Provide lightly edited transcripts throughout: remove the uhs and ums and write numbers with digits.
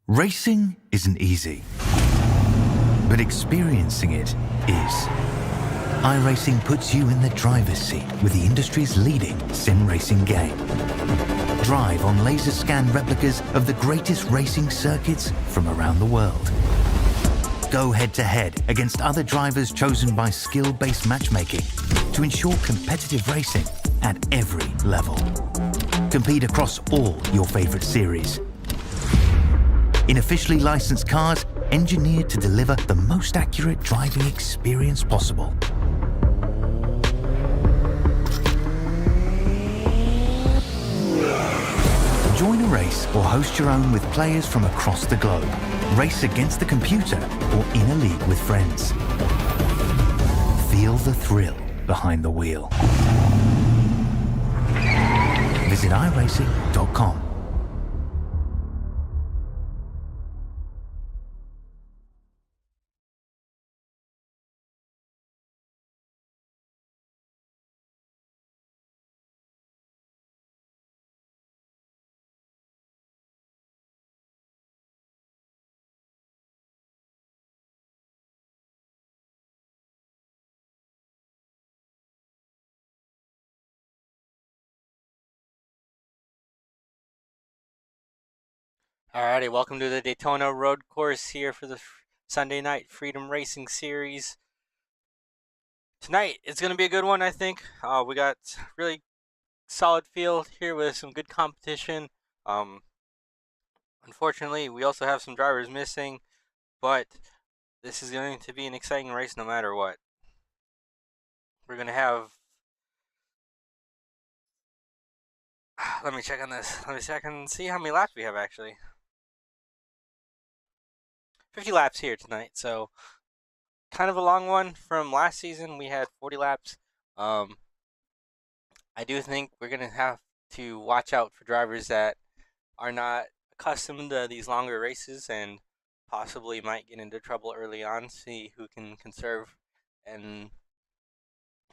Racing isn't easy, but experiencing it is. iRacing puts you in the driver's seat with the industry's leading sim racing game. Drive on laser scan replicas of the greatest racing circuits from around the world. Go head-to-head against other drivers chosen by skill-based matchmaking to ensure competitive racing at every level. Compete across all your favorite series. In officially licensed cars, engineered to deliver the most accurate driving experience possible. Join a race or host your own with players from across the globe. Race against the computer or in a league with friends. Feel the thrill behind the wheel. Visit iRacing.com. Alrighty, welcome to the Daytona road course here for the Sunday night Freedom Racing Series. Tonight, it's going to be a good one, I think. We got really solid field here with some good competition. Unfortunately, we also have some drivers missing, but this is going to be an exciting race no matter what. We're going to have... Let me check on this. Let me check and see how many laps we have, actually. 50 laps here tonight, so kind of a long one. From last season, we had 40 laps. I do think we're going to have to watch out for drivers that are not accustomed to these longer races and possibly might get into trouble early on, see who can conserve and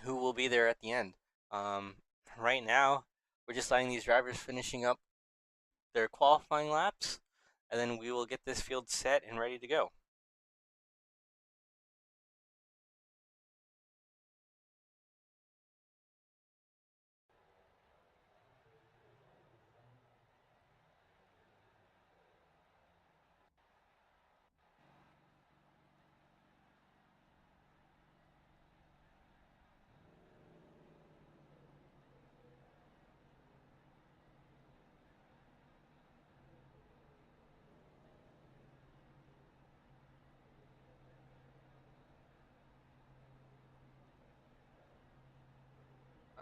who will be there at the end. Right now, we're just letting these drivers finishing up their qualifying laps, and then we will get this field set and ready to go.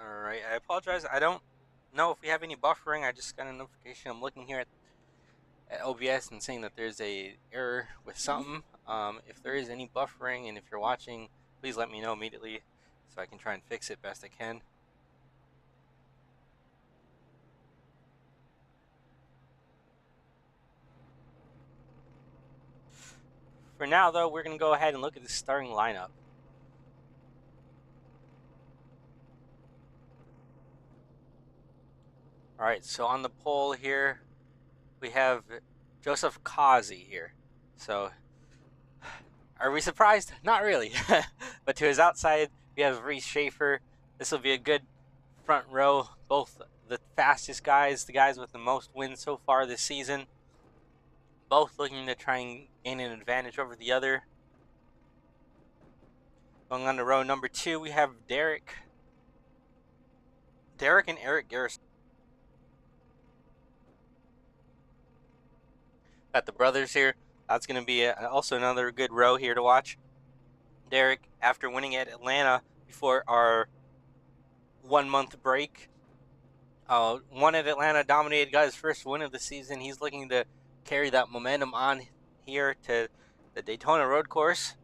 Alright, I apologize. I don't know if we have any buffering. I just got a notification. I'm looking here at OBS and saying that there's a error with something. If there is any buffering and if you're watching, please let me know immediately so I can try and fix it best I can. For now, though, we're going to go ahead and look at the starting lineup. Alright, so on the pole here, we have Joseph Kazi here. So, are we surprised? Not really. But to his outside, we have Reese Schaefer. This will be a good front row. Both the fastest guys, the guys with the most wins so far this season. Both looking to try and gain an advantage over the other. Going on to row number 2, we have Derek and Eric Garrison. Got the brothers here. That's going to be also another good row here to watch. Derek, after winning at Atlanta before our 1 month break, won at Atlanta, dominated, got his first win of the season. He's looking to carry that momentum on here to the Daytona road course.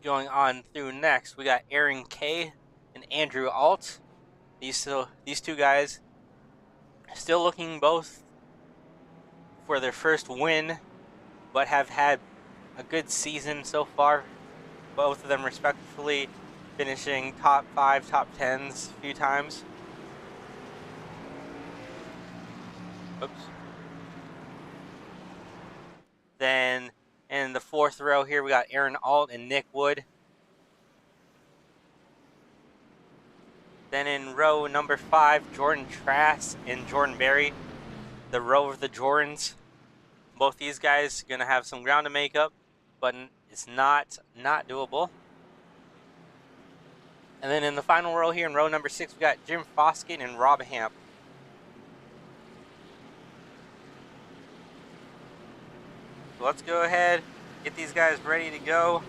Going on through next, we got Aaron Kay and Andrew Alt. These two guys still looking both for their first win, but have had a good season so far. Both of them respectively finishing top 5, top 10s a few times. Oops. Then in the 4th row here, we got Aaron Alt and Nick Wood. Then in row number 5, Jordan Trask and Jordan Berry, the row of the Jordans. Both these guys are going to have some ground to make up, but it's not doable. And then in the final row here, in row number 6, we got Jim Foskett and Rob Hamp. So let's go ahead, get these guys ready to go.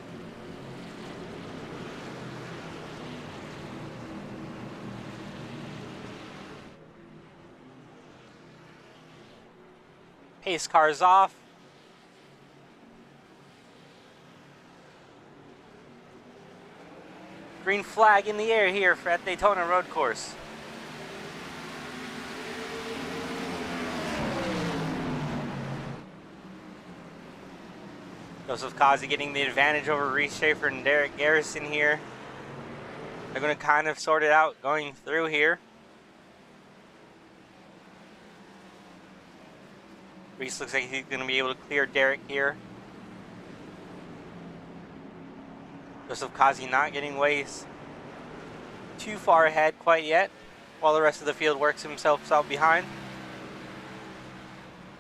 Pace cars off. Green flag in the air here at Daytona Road Course. Joseph Kazi getting the advantage over Reese Schaefer and Derek Garrison here. They're going to kind of sort it out going through here. Reese looks like he's going to be able to clear Derek here. Joseph Kazi not getting ways too far ahead quite yet, while the rest of the field works himself out behind.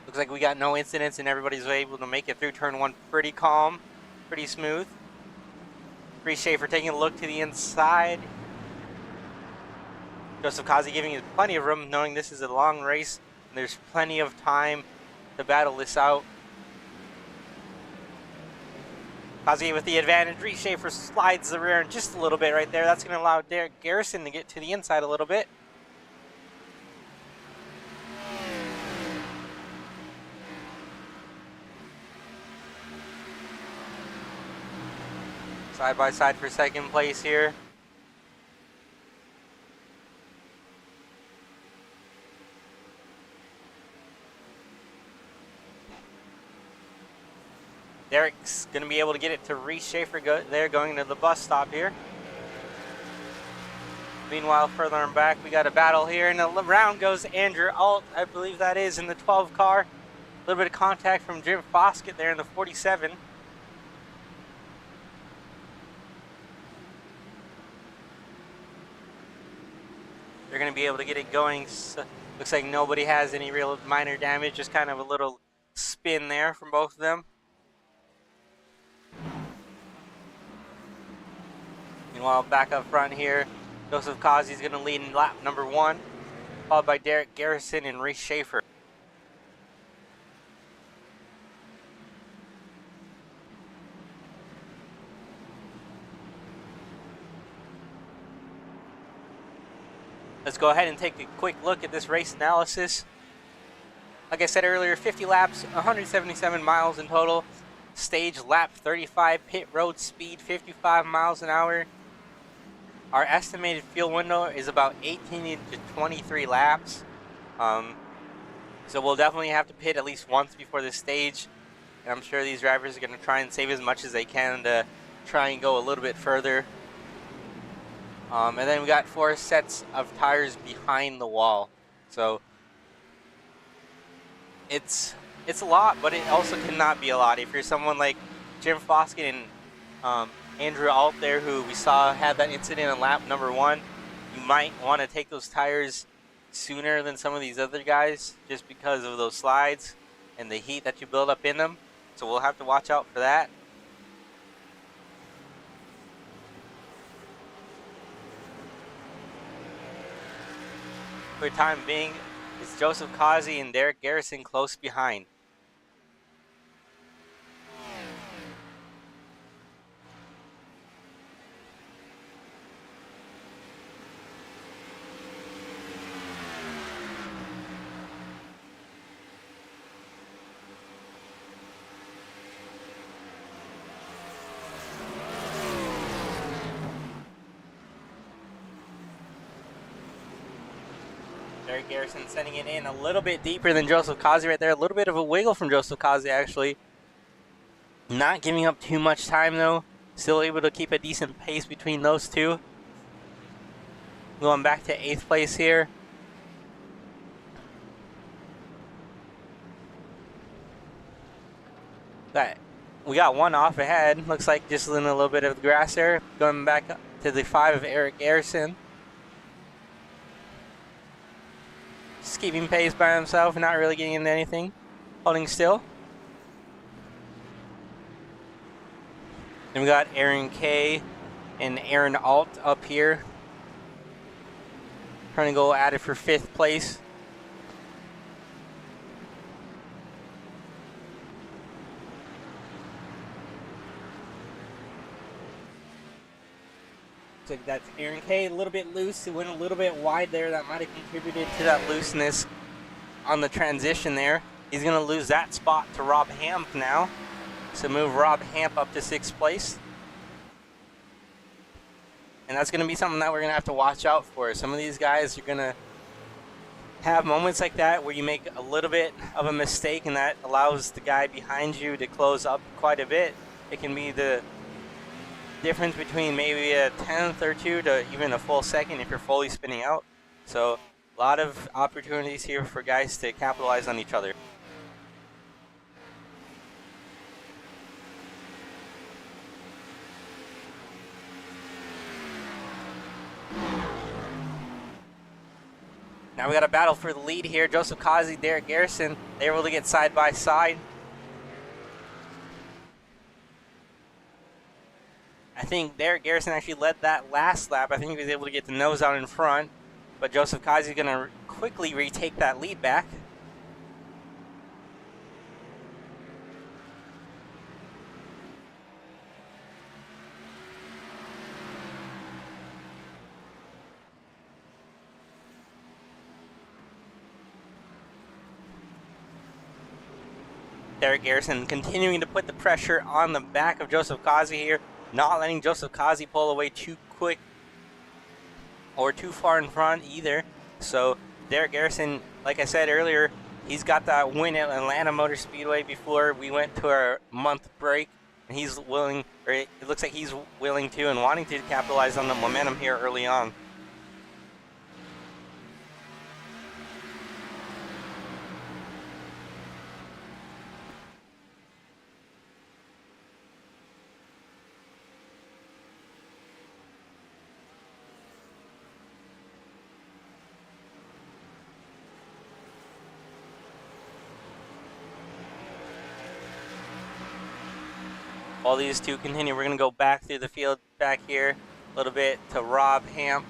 Looks like we got no incidents and everybody's able to make it through turn 1 pretty calm, pretty smooth. Reese Schaefer taking a look to the inside. Joseph Kazi giving it plenty of room, knowing this is a long race and there's plenty of time to battle this out. Kazi with the advantage. Reese Schaefer slides the rear just a little bit right there. That's going to allow Derek Garrison to get to the inside a little bit. Side by side for second place here. Derek's going to be able to get it to Reese Schaefer going to the bus stop here. Meanwhile, further on back, we got a battle here, and the round goes Andrew Alt, I believe that is, in the 12 car. A little bit of contact from Jim Foskett there in the 47. They're going to be able to get it going. So, looks like nobody has any real minor damage, just kind of a little spin there from both of them. Meanwhile, back up front here, Joseph Kazi is going to lead in lap number 1, followed by Derek Garrison and Reese Schaefer. Let's go ahead and take a quick look at this race analysis. Like I said earlier, 50 laps, 177 miles in total. Stage lap 35, pit road speed 55 miles an hour. Our estimated fuel window is about 18 to 23 laps. So we'll definitely have to pit at least once before this stage. And I'm sure these drivers are going to try and save as much as they can to try and go a little bit further. And then we got 4 sets of tires behind the wall. So it's a lot, but it also cannot be a lot. If you're someone like Jim Foskett and Andrew Alt there, who we saw had that incident on lap number 1, you might want to take those tires sooner than some of these other guys just because of those slides and the heat that you build up in them. So we'll have to watch out for that. For the time being, it's Joseph Kazi and Derek Garrison close behind. Derek Garrison sending it in a little bit deeper than Joseph Kazi right there. A little bit of a wiggle from Joseph Kazi, actually. Not giving up too much time, though. Still able to keep a decent pace between those two. Going back to 8th place here. But we got one off ahead. Looks like just in a little bit of the grass there. Going back up to the 5 of Eric Garrison. Just keeping pace by himself, not really getting into anything. Holding still. Then we got Aaron K and Aaron Alt up here. Trying to go at it for 5th place. So that's Aaron K, a little bit loose. It went a little bit wide there. That might have contributed to that looseness on the transition there. He's going to lose that spot to Rob Hamp now. So move Rob Hamp up to 6th place. And that's going to be something that we're going to have to watch out for. Some of these guys are going to have moments like that where you make a little bit of a mistake and that allows the guy behind you to close up quite a bit. It can be the difference between maybe a 10th or 2 to even a full second if you're fully spinning out. So a lot of opportunities here for guys to capitalize on each other. Now we got a battle for the lead here. Joseph Kazi, Derek Garrison, they're able to get side by side. I think Derek Garrison actually led that last lap. I think he was able to get the nose out in front. But Joseph Kazi is going to quickly retake that lead back. Derek Garrison continuing to put the pressure on the back of Joseph Kazi here. Not letting Joseph Kazi pull away too quick or too far in front either. So Derek Garrison, like I said earlier, he's got that win at Atlanta Motor Speedway before we went to our month break. And he's willing, or it looks like he's willing to and wanting to capitalize on the momentum here early on. While these two continue, we're going to go back through the field back here a little bit to Rob Hamp.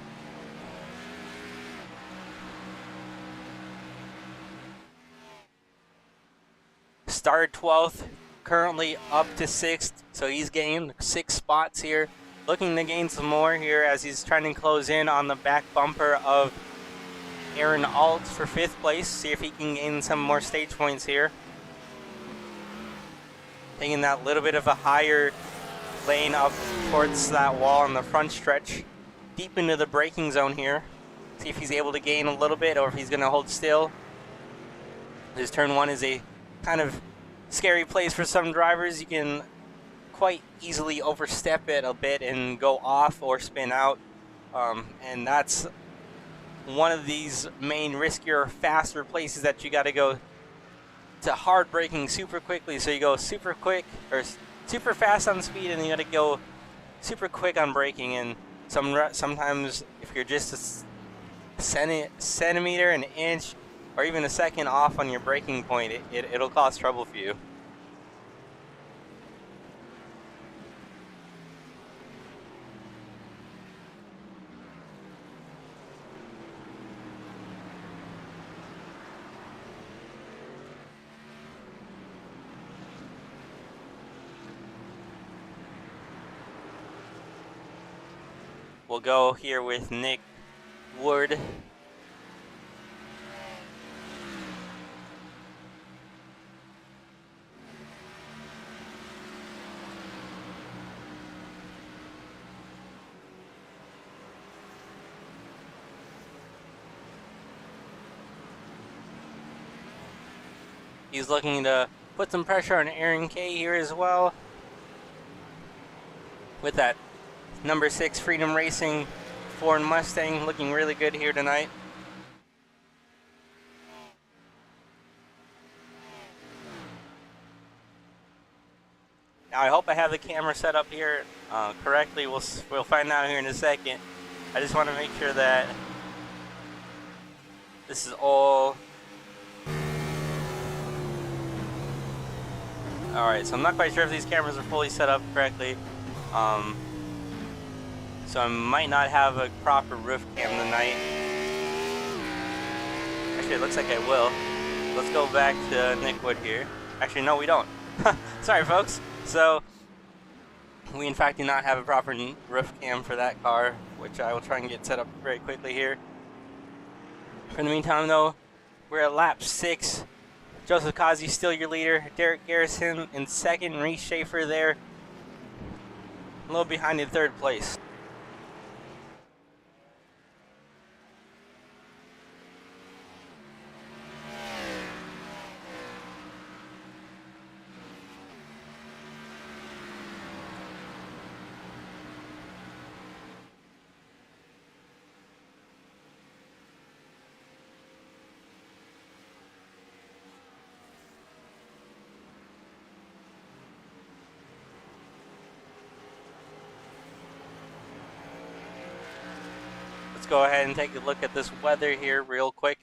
Started 12th, currently up to 6th, so he's gained 6 spots here. Looking to gain some more here as he's trying to close in on the back bumper of Aaron Alt for 5th place. See if he can gain some more stage points here. Taking that little bit of a higher lane up towards that wall on the front stretch. Deep into the braking zone here. See if he's able to gain a little bit or if he's going to hold still. This turn 1 is a kind of scary place for some drivers. You can quite easily overstep it a bit and go off or spin out. And that's one of these main riskier, faster places that you got to go to hard braking super quickly. So you go super quick or super fast on speed and you got to go super quick on braking. And sometimes if you're just a centimeter, an inch, or even a second off on your braking point, it'll cause trouble for you. We'll go here with Nick Wood. He's looking to put some pressure on Aaron K here as well. With that number 6 Freedom Racing Ford Mustang looking really good here tonight. I hope I have the camera set up here correctly. We'll find out here in a second. I just want to make sure that this is all. Alright, so I'm not quite sure if these cameras are fully set up correctly. So I might not have a proper roof cam tonight. Actually, it looks like I will. Let's go back to Nick Wood here. Actually, no, we don't. Sorry, folks. So, we in fact do not have a proper roof cam for that car, which I will try and get set up very quickly here. For the meantime, though, we're at lap 6. Joseph Kazi still your leader. Derek Garrison in second. Reese Schaefer there, a little behind in third place. Go ahead and take a look at this weather here real quick.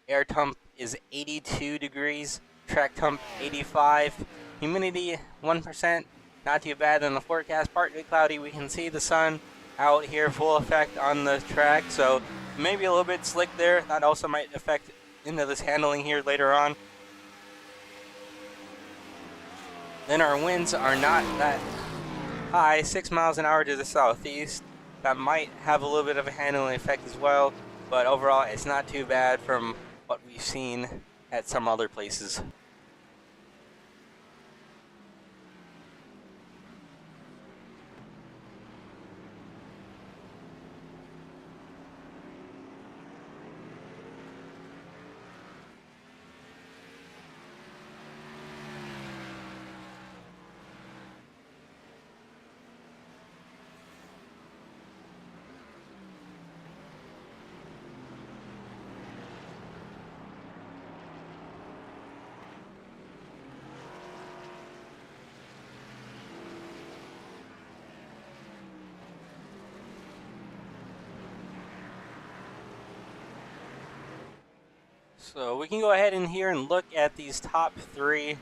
Air temp is 82 degrees, track temp 85, humidity 1%, not too bad in the forecast, partly cloudy. We can see the sun out here full effect on the track, so maybe a little bit slick there. That also might affect into this handling here later on. Then our winds are not that high, 6 miles an hour to the southeast. That might have a little bit of a handling effect as well, but overall it's not too bad from what we've seen at some other places. So we can go ahead in here and look at these top 3.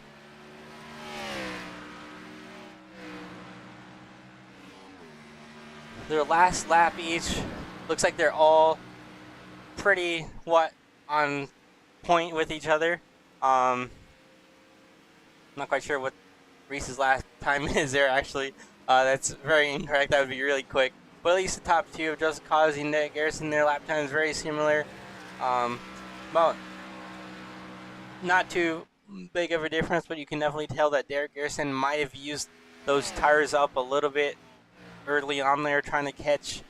Their last lap each. Looks like they're all pretty on point with each other. Not quite sure what Reese's last time is there actually. That's very incorrect. That would be really quick. But at least the top 2 of Joseph Kazi and Nick Garrison, their lap time is very similar. Well, not too big of a difference, but you can definitely tell that Derek Garrison might have used those tires up a little bit early on there, trying to catch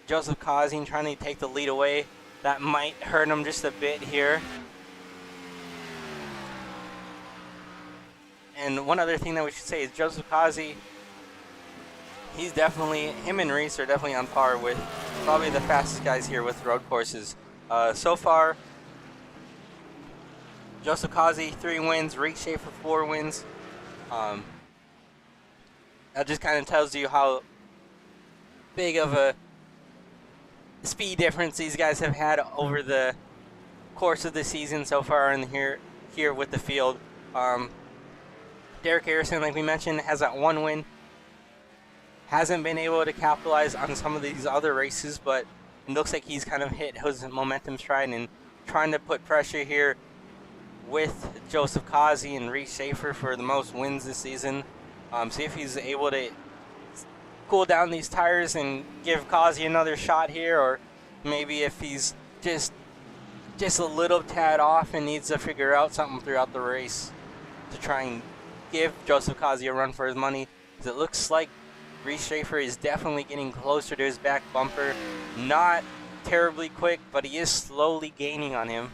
Joseph Kazi and trying to take the lead away. That might hurt him just a bit here. And one other thing that we should say is Joseph Kazi, him and Reese are definitely on par with probably the fastest guys here with road courses. So far, Joseph Kazi 3 wins, Reese Schaefer 4 wins. That just kind of tells you how big of a speed difference these guys have had over the course of the season so far in here with the field. Derek Harrison, like we mentioned, has that 1 win. Hasn't been able to capitalize on some of these other races, but it looks like he's kind of hit his momentum stride and trying to put pressure here with Joseph Kazi and Reese Schaefer for the most wins this season. See if he's able to cool down these tires and give Kazi another shot here, or maybe if he's just a little tad off and needs to figure out something throughout the race to try and give Joseph Kazi a run for his money. Because it looks like Reese Schaefer is definitely getting closer to his back bumper. Not terribly quick, but he is slowly gaining on him.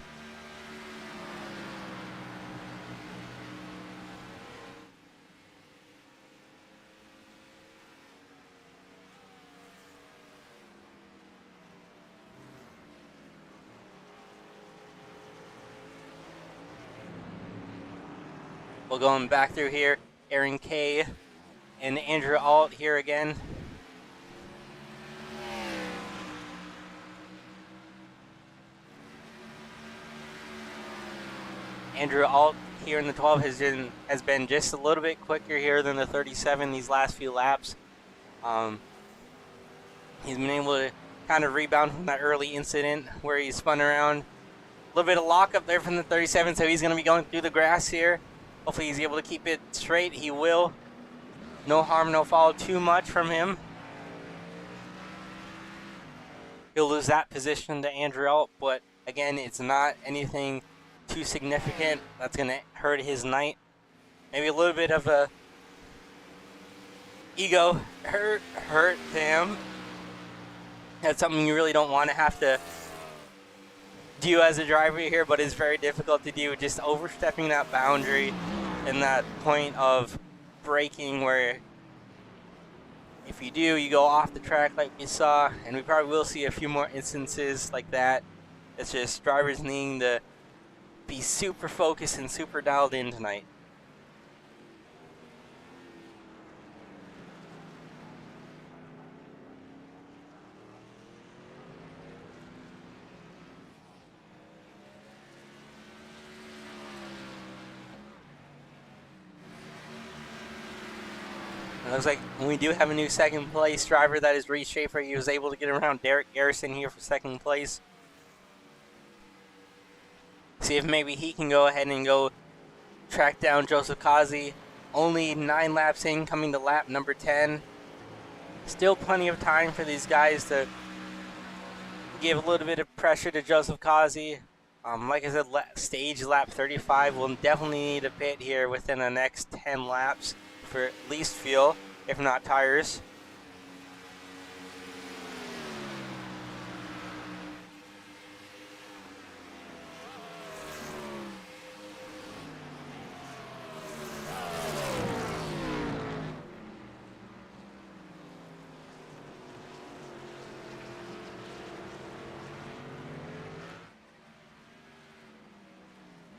Well, going back through here, Aaron K and Andrew Alt here again. Andrew Alt here in the 12 has been just a little bit quicker here than the 37 these last few laps. He's been able to kind of rebound from that early incident where he spun around. A little bit of lock up there from the 37, so he's going to be going through the grass here. Hopefully he's able to keep it straight. He will. No harm, no foul too much from him. He'll lose that position to Andrew Alt, but again, it's not anything too significant that's going to hurt his night. Maybe a little bit of a ego hurt to him. That's something you really don't want to have to do as a driver here, but it's very difficult to do. Just overstepping that boundary and that point of braking where if you do, you go off the track like we saw, and we probably will see a few more instances like that. It's just drivers needing to be super focused and super dialed in tonight. It looks like we do have a new second place driver. That is Reese Schaefer. He was able to get around Derek Garrison here for second place. See if maybe he can go ahead and go track down Joseph Kazi. Only 9 laps in, coming to lap number 10. Still plenty of time for these guys to give a little bit of pressure to Joseph Kazi. Like I said, stage lap 35 will definitely need a pit here within the next 10 laps for at least fuel, if not tires.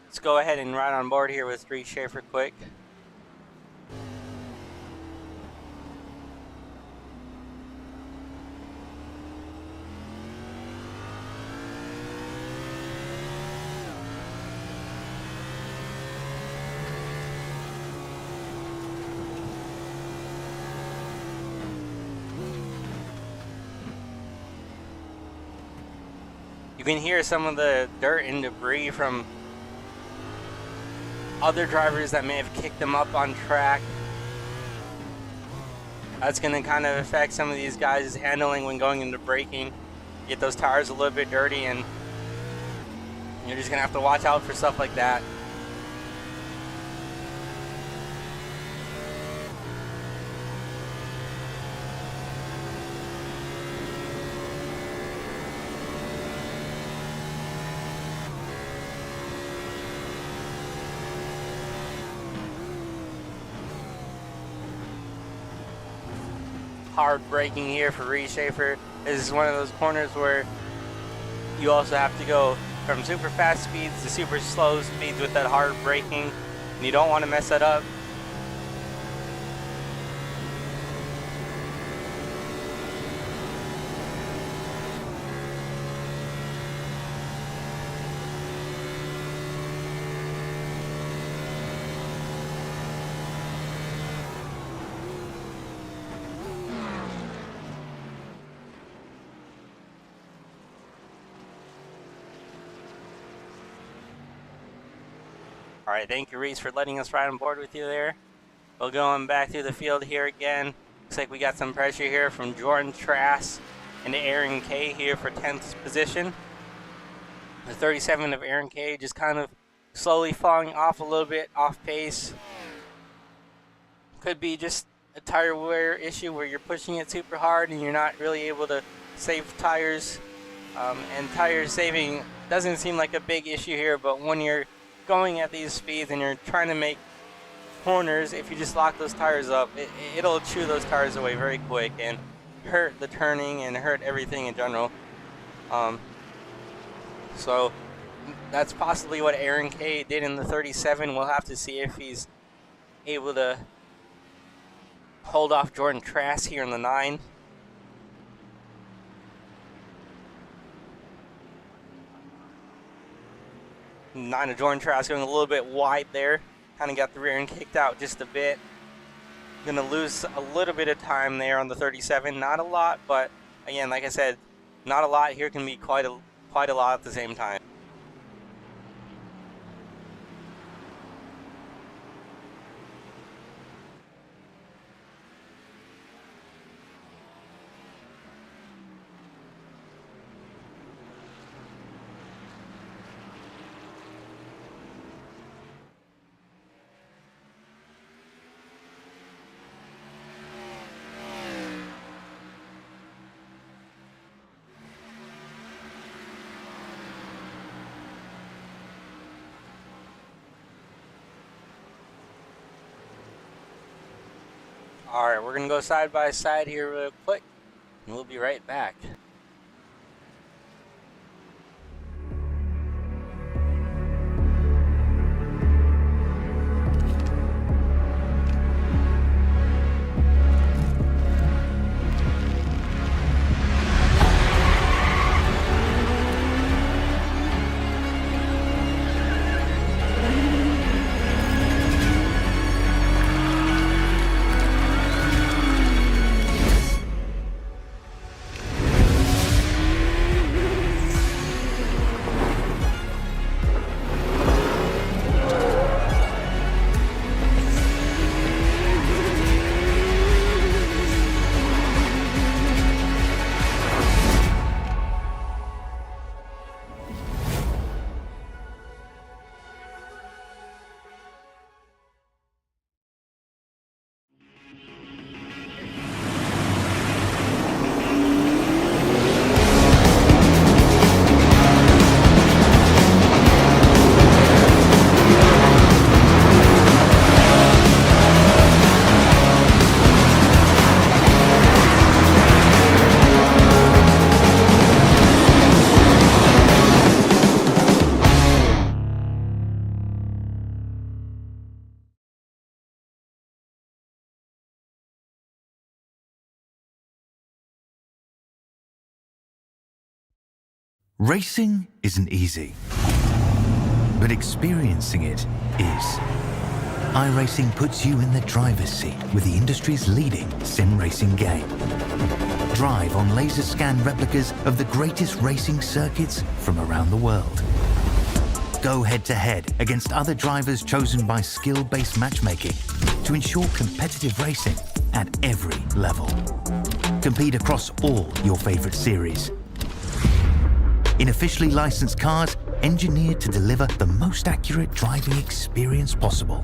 Let's go ahead and ride on board here with Reese Schaefer quick. You can hear some of the dirt and debris from other drivers that may have kicked them up on track. That's going to kind of affect some of these guys' handling when going into braking. Get those tires a little bit dirty, and you're just going to have to watch out for stuff like that. Hard braking here for Reese Schaefer. This is one of those corners where you also have to go from super fast speeds to super slow speeds with that hard braking, and you don't want to mess that up. All right, thank you, Reese, for letting us ride on board with you there. We're going back through the field here again. Looks like we got some pressure here from Jordan Trask and Aaron K here for 10th position. The 37 of Aaron K just kind of slowly falling off a little bit, off pace. Could be just a tire wear issue where you're pushing it super hard and you're not really able to save tires. And tire saving doesn't seem like a big issue here, but when you're going at these speeds and you're trying to make corners, if you just lock those tires up, it'll chew those tires away very quick and hurt the turning and hurt everything in general. So that's possibly what Aaron K did in the 37. We'll have to see if he's able to hold off Jordan Trask here in the 9. Nine of Jordan Trask going a little bit wide there. Kind of got the rear end kicked out just a bit. Gonna lose a little bit of time there on the 37. Not a lot, but again, like I said, not a lot here can be quite a lot at the same time. Alright, we're going to go side by side here real quick, and we'll be right back. Racing isn't easy, but experiencing it is. iRacing puts you in the driver's seat with the industry's leading sim racing game. Drive on laser scan replicas of the greatest racing circuits from around the world. Go head-to-head against other drivers chosen by skill-based matchmaking to ensure competitive racing at every level. Compete across all your favorite series. In officially licensed cars, engineered to deliver the most accurate driving experience possible.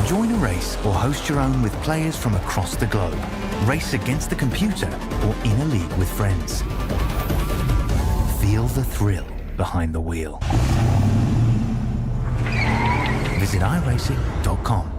Join a race or host your own with players from across the globe. Race against the computer or in a league with friends. Feel the thrill behind the wheel. Visit iRacing.com.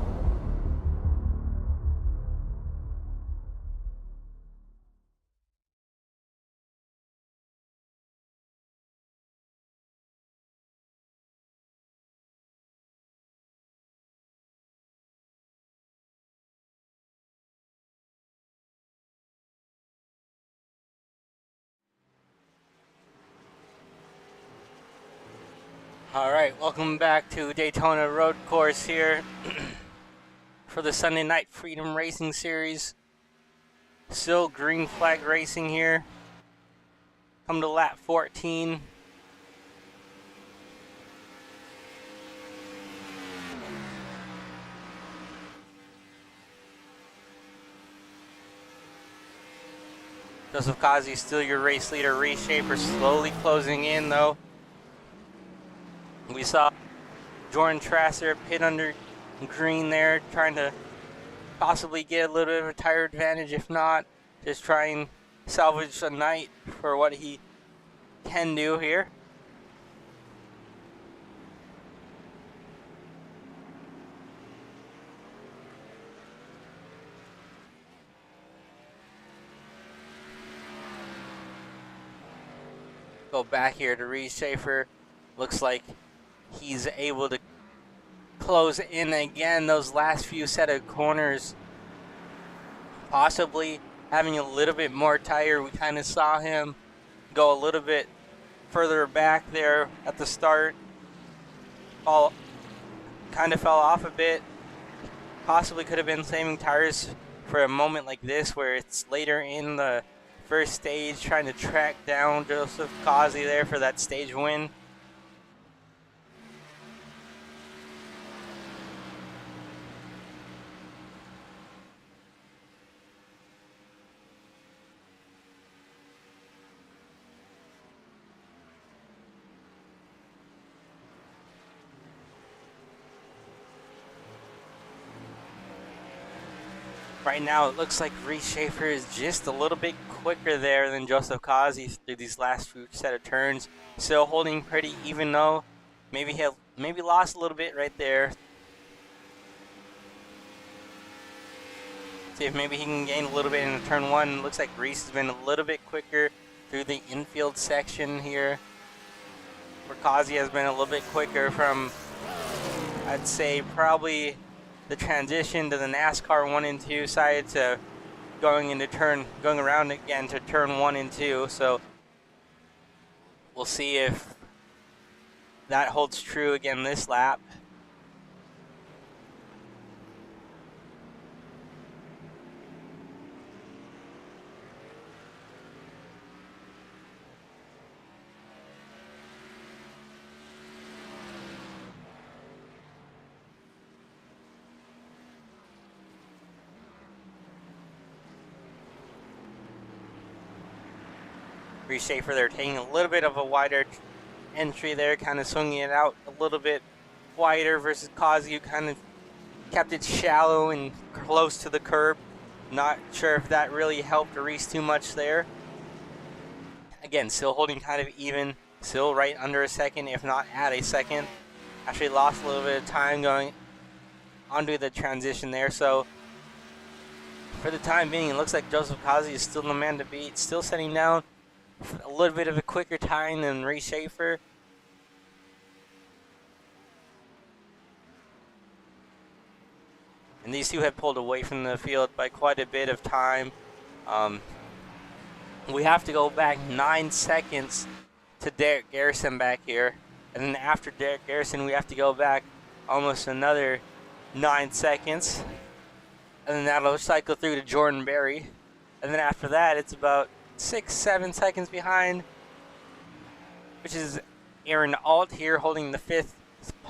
Alright, welcome back to Daytona Road Course here for the Sunday Night Freedom Racing Series. Still green flag racing here. Come to lap 14. Joseph Kazi still your race leader. Reshaper slowly closing in though. We saw Jordan Trask pit under green there, trying to possibly get a little bit of a tire advantage. If not, just try and salvage a night for what he can do here. Go back here to Reed Schaefer. Looks like he's able to close in again those last few set of corners, possibly having a little bit more tire. We kind of saw him go a little bit further back there at the start, kind of fell off a bit. Possibly could have been saving tires for a moment like this where it's later in the first stage, trying to track down Joseph Causey there for that stage win. Right now, it looks like Reese Schaefer is just a little bit quicker there than Joseph Causey through these last few set of turns. Still holding pretty even though. Maybe lost a little bit right there. See if maybe he can gain a little bit in turn one. Looks like Reese has been a little bit quicker through the infield section here, where Causey has been a little bit quicker from, I'd say, probably the transition to the NASCAR 1 and 2 side to going around again to turn 1 and 2. So we'll see if that holds true again this lap. Reese Schaefer there taking a little bit of a wider entry there, kind of swinging it out a little bit wider versus Causey, who kind of kept it shallow and close to the curb. Not sure if that really helped Reese too much there. Again, still holding kind of even, still right under a second, if not at a second. Actually lost a little bit of time going onto the transition there, so for the time being, it looks like Joseph Causey is still the man to beat, still setting down a little bit of a quicker time than Reese Schaefer. And these two have pulled away from the field by quite a bit of time. We have to go back 9 seconds to Derek Garrison back here. And then after Derek Garrison, we have to go back almost another 9 seconds. And then that'll cycle through to Jordan Berry. And then after that, it's about 6-7 seconds behind, which is Aaron Alt here holding the 5th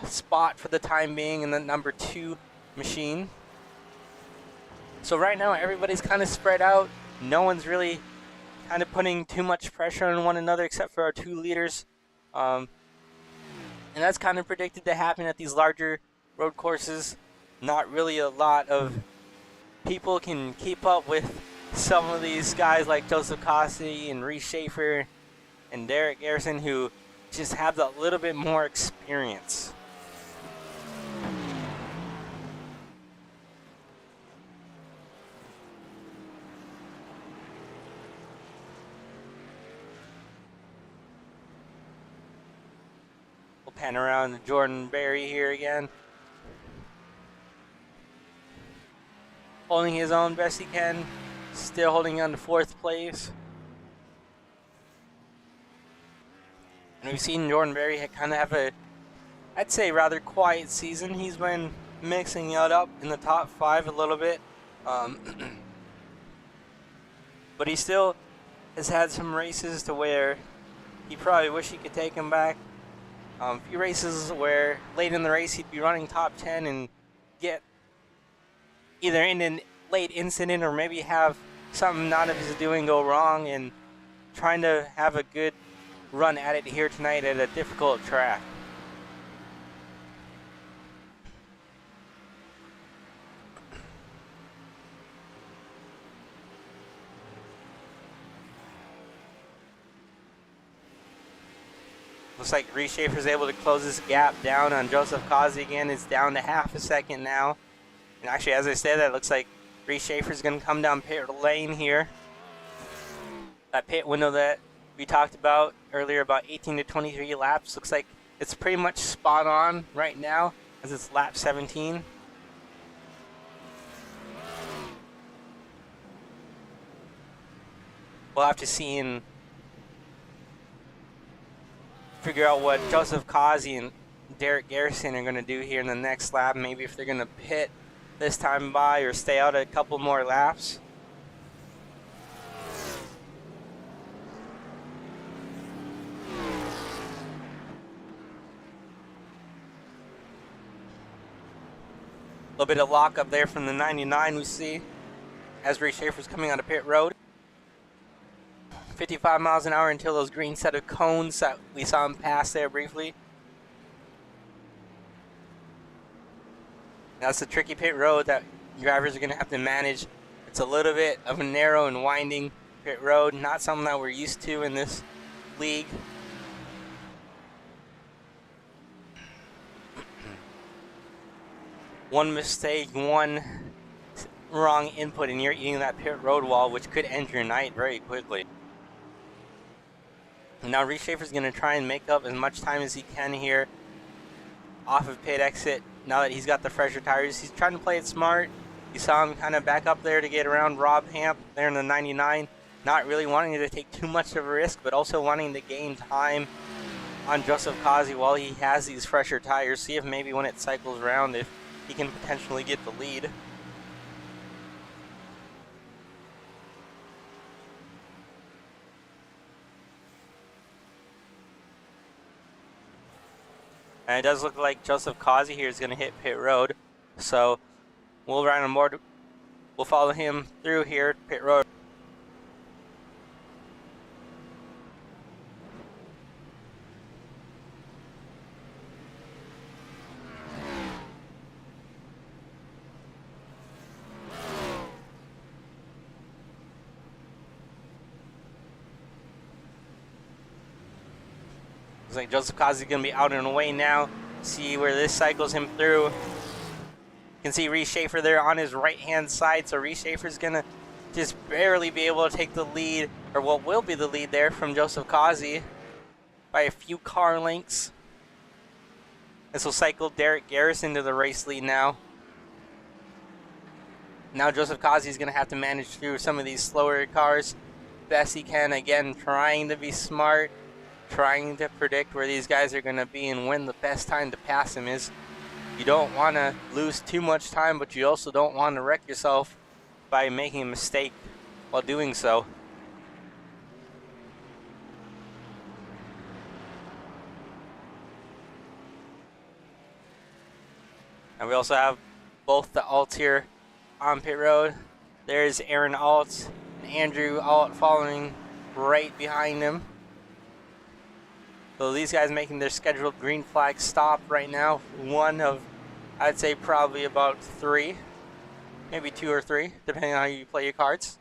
spot for the time being in the number 2 machine. So right now everybody's kind of spread out. No one's really kind of putting too much pressure on one another except for our 2 leaders. And that's kind of predicted to happen at these larger road courses. Not really a lot of people can keep up with some of these guys like Joseph Causey and Reese Schaefer and Derek Garrison, who just have that little bit more experience. We'll pan around to Jordan Berry here again, holding his own best he can. Still holding on to 4th place. And we've seen Jordan Berry kind of have a, I'd say, rather quiet season. He's been mixing it up in the top 5 a little bit. But he still has had some races to where he probably wish he could take him back. A few races where late in the race he'd be running top 10 and get either in an late incident or maybe have something not of his doing go wrong, and trying to have a good run at it here tonight at a difficult track. Looks like Reese Schaefer is able to close this gap down on Joseph Causey again. It's down to half a second now. And actually, as I said, that looks like Reese Schaefer is going to come down pit lane here. That pit window that we talked about earlier, about 18 to 23 laps, looks like It's pretty much spot on right now as it's lap 17. We'll have to see and figure out what Joseph Kazi and Derek Garrison are going to do here in the next lap. Maybe if they're going to pit this time by or stay out a couple more laps. A little bit of lock up there from the 99 we see as Ray Schaefer's coming out of pit road. 55 miles an hour until those green set of cones that we saw him pass there briefly. That's a tricky pit road that drivers are going to have to manage. It's a little bit of a narrow and winding pit road, not something that we're used to in this league. One mistake, one wrong input, and you're eating that pit road wall, which could end your night very quickly. Now Reese Schaefer's going to try and make up as much time as he can here off of pit exit. Now that he's got the fresher tires, he's trying to play it smart. You saw him kind of back up there to get around Rob Hamp there in the 99. Not really wanting to take too much of a risk, but also wanting to gain time on Joseph Kazi while he has these fresher tires. See if maybe when it cycles around, if he can potentially get the lead. And it does look like Joseph Kazi here is going to hit pit road. So we'll ride on board. We'll follow him through here, pit road. Looks like Joseph Kazi is going to be out and away now. See where this cycles him through. You can see Reese Schaefer there on his right-hand side. So Reese Schaefer is going to just barely be able to take the lead, or what will be the lead there from Joseph Kazi by a few car lengths. This will cycle Derek Garrison to the race lead now. Now Joseph Kazi is going to have to manage through some of these slower cars best he can. Again, trying to be smart, trying to predict where these guys are going to be and when the best time to pass them is. You don't want to lose too much time, but you also don't want to wreck yourself by making a mistake while doing so. And we also have both the Alts here on pit road. There's Aaron Alt and Andrew Alt following right behind him. So these guys making their scheduled green flag stop right now. One of, I'd say, probably about 3. Maybe 2 or 3, depending on how you play your cards.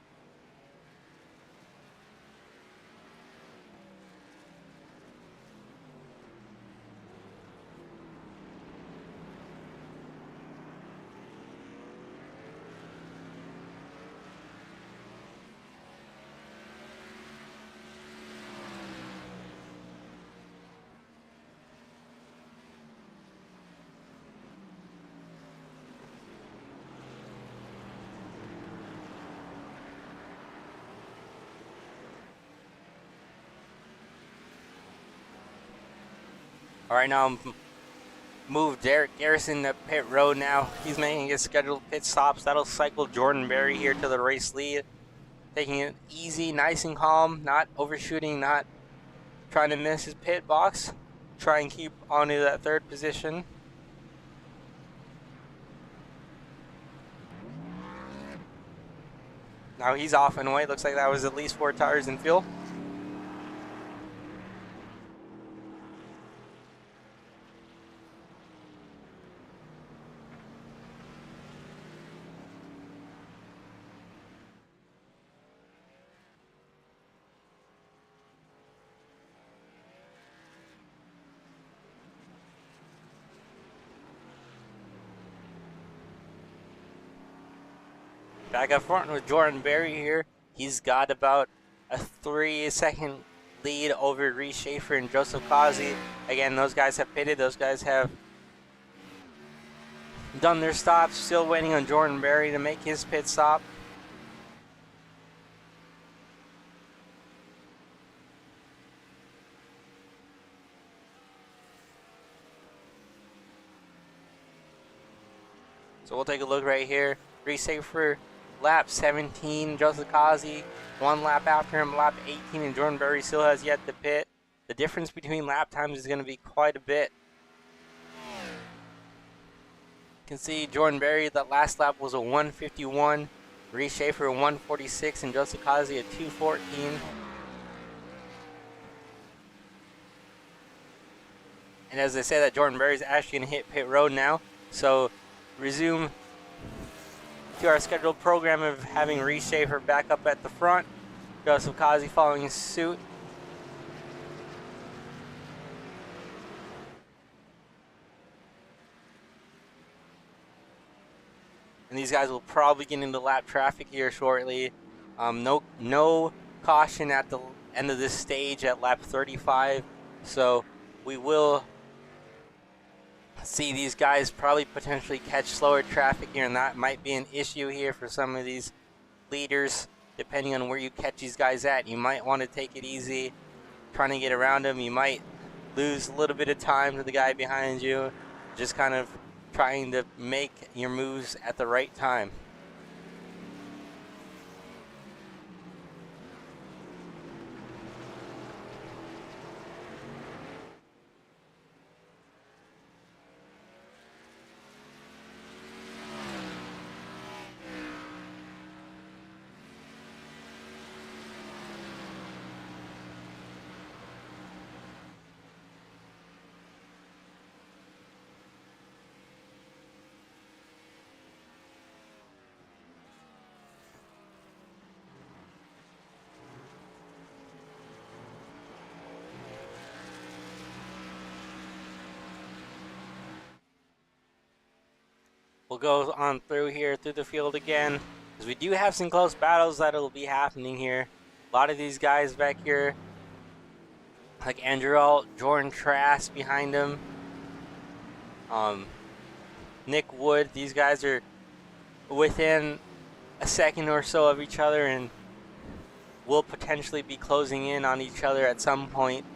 All right, now move Derek Garrison to pit road now. He's making his scheduled pit stops. That'll cycle Jordan Berry here to the race lead. Taking it easy, nice and calm, not overshooting, not trying to miss his pit box. Try and keep onto that 3rd position. Now he's off and away. Looks like that was at least 4 tires in fuel. Back up front with Jordan Berry here. He's got about a 3-second lead over Reese Schaefer and Joseph Kazi. Again, those guys have pitted. Those guys have done their stops. Still waiting on Jordan Berry to make his pit stop. So we'll take a look right here. Reese Schaefer, lap 17. Joseph Kazi, 1 lap after him, lap 18, and Jordan Berry still has yet to pit. The difference between lap times is going to be quite a bit. You can see Jordan Berry, that last lap was a 151. Reese Schaefer, a 146, and Joseph Kazi, a 214. And as I said, that Jordan Berry is actually going to hit pit road now. So resume to our scheduled program of having Reese Schaefer back up at the front. Joseph Kazi following suit. And these guys will probably get into lap traffic here shortly. No caution at the end of this stage at lap 35. So we will see these guys probably potentially catch slower traffic here, and that might be an issue here for some of these leaders. Depending on where you catch these guys at, you might want to take it easy trying to get around them. You might lose a little bit of time to the guy behind you, just kind of trying to make your moves at the right time. We'll go on through here, through the field again, because we do have some close battles that will be happening here. A lot of these guys back here, like Andrew Alt, Jordan Trask behind him, Nick Wood, these guys are within a second or so of each other and will potentially be closing in on each other at some point.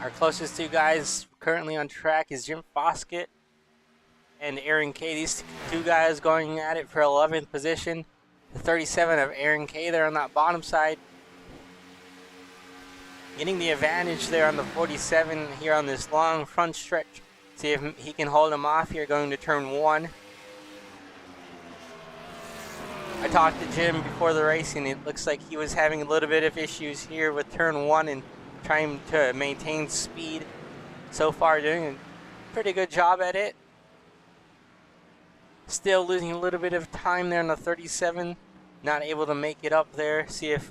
Our closest two guys currently on track is Jim Foskett and Aaron K. These two guys going at it for 11th position. The 37 of Aaron K. there on that bottom side, getting the advantage there on the 47 here on this long front stretch. See if he can hold him off here going to turn 1. I talked to Jim before the race, and it looks like he was having a little bit of issues here with turn 1 and trying to maintain speed. So far doing a pretty good job at it. Still losing a little bit of time there on the 37. Not able to make it up there. See if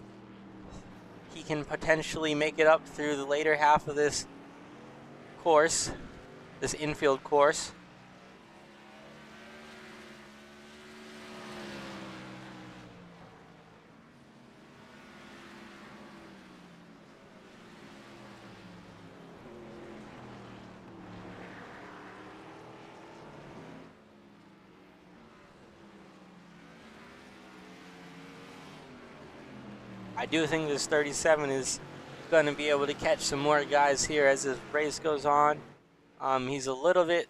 he can potentially make it up through the later half of this course, this infield course. I do think this 37 is going to be able to catch some more guys here as this race goes on. He's a little bit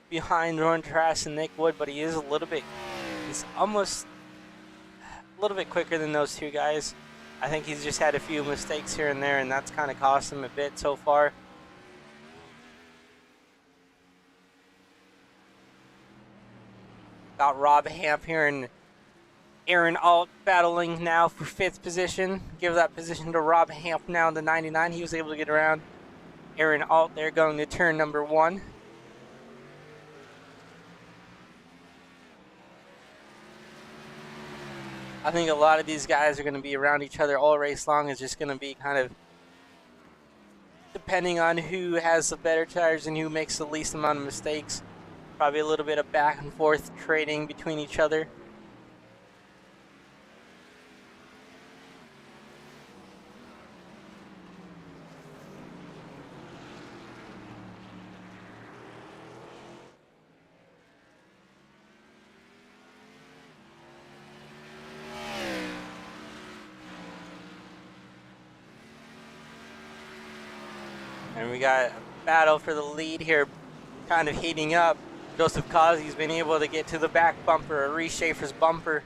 behind Ron Trask and Nick Wood, but he's almost a little bit quicker than those two guys. I think he's just had a few mistakes here and there, and that's kind of cost him a bit so far. Got Rob Hamp here and Aaron Alt battling now for 5th position. Give that position to Rob Hamp now in the 99. He was able to get around Aaron Alt there going to turn number 1. I think a lot of these guys are going to be around each other all race long. It's just going to be kind of depending on who has the better tires and who makes the least amount of mistakes. Probably a little bit of back and forth trading between each other. And we got a battle for the lead here kind of heating up. Joseph Kazi's been able to get to the back bumper, or Reese Schaefer's bumper.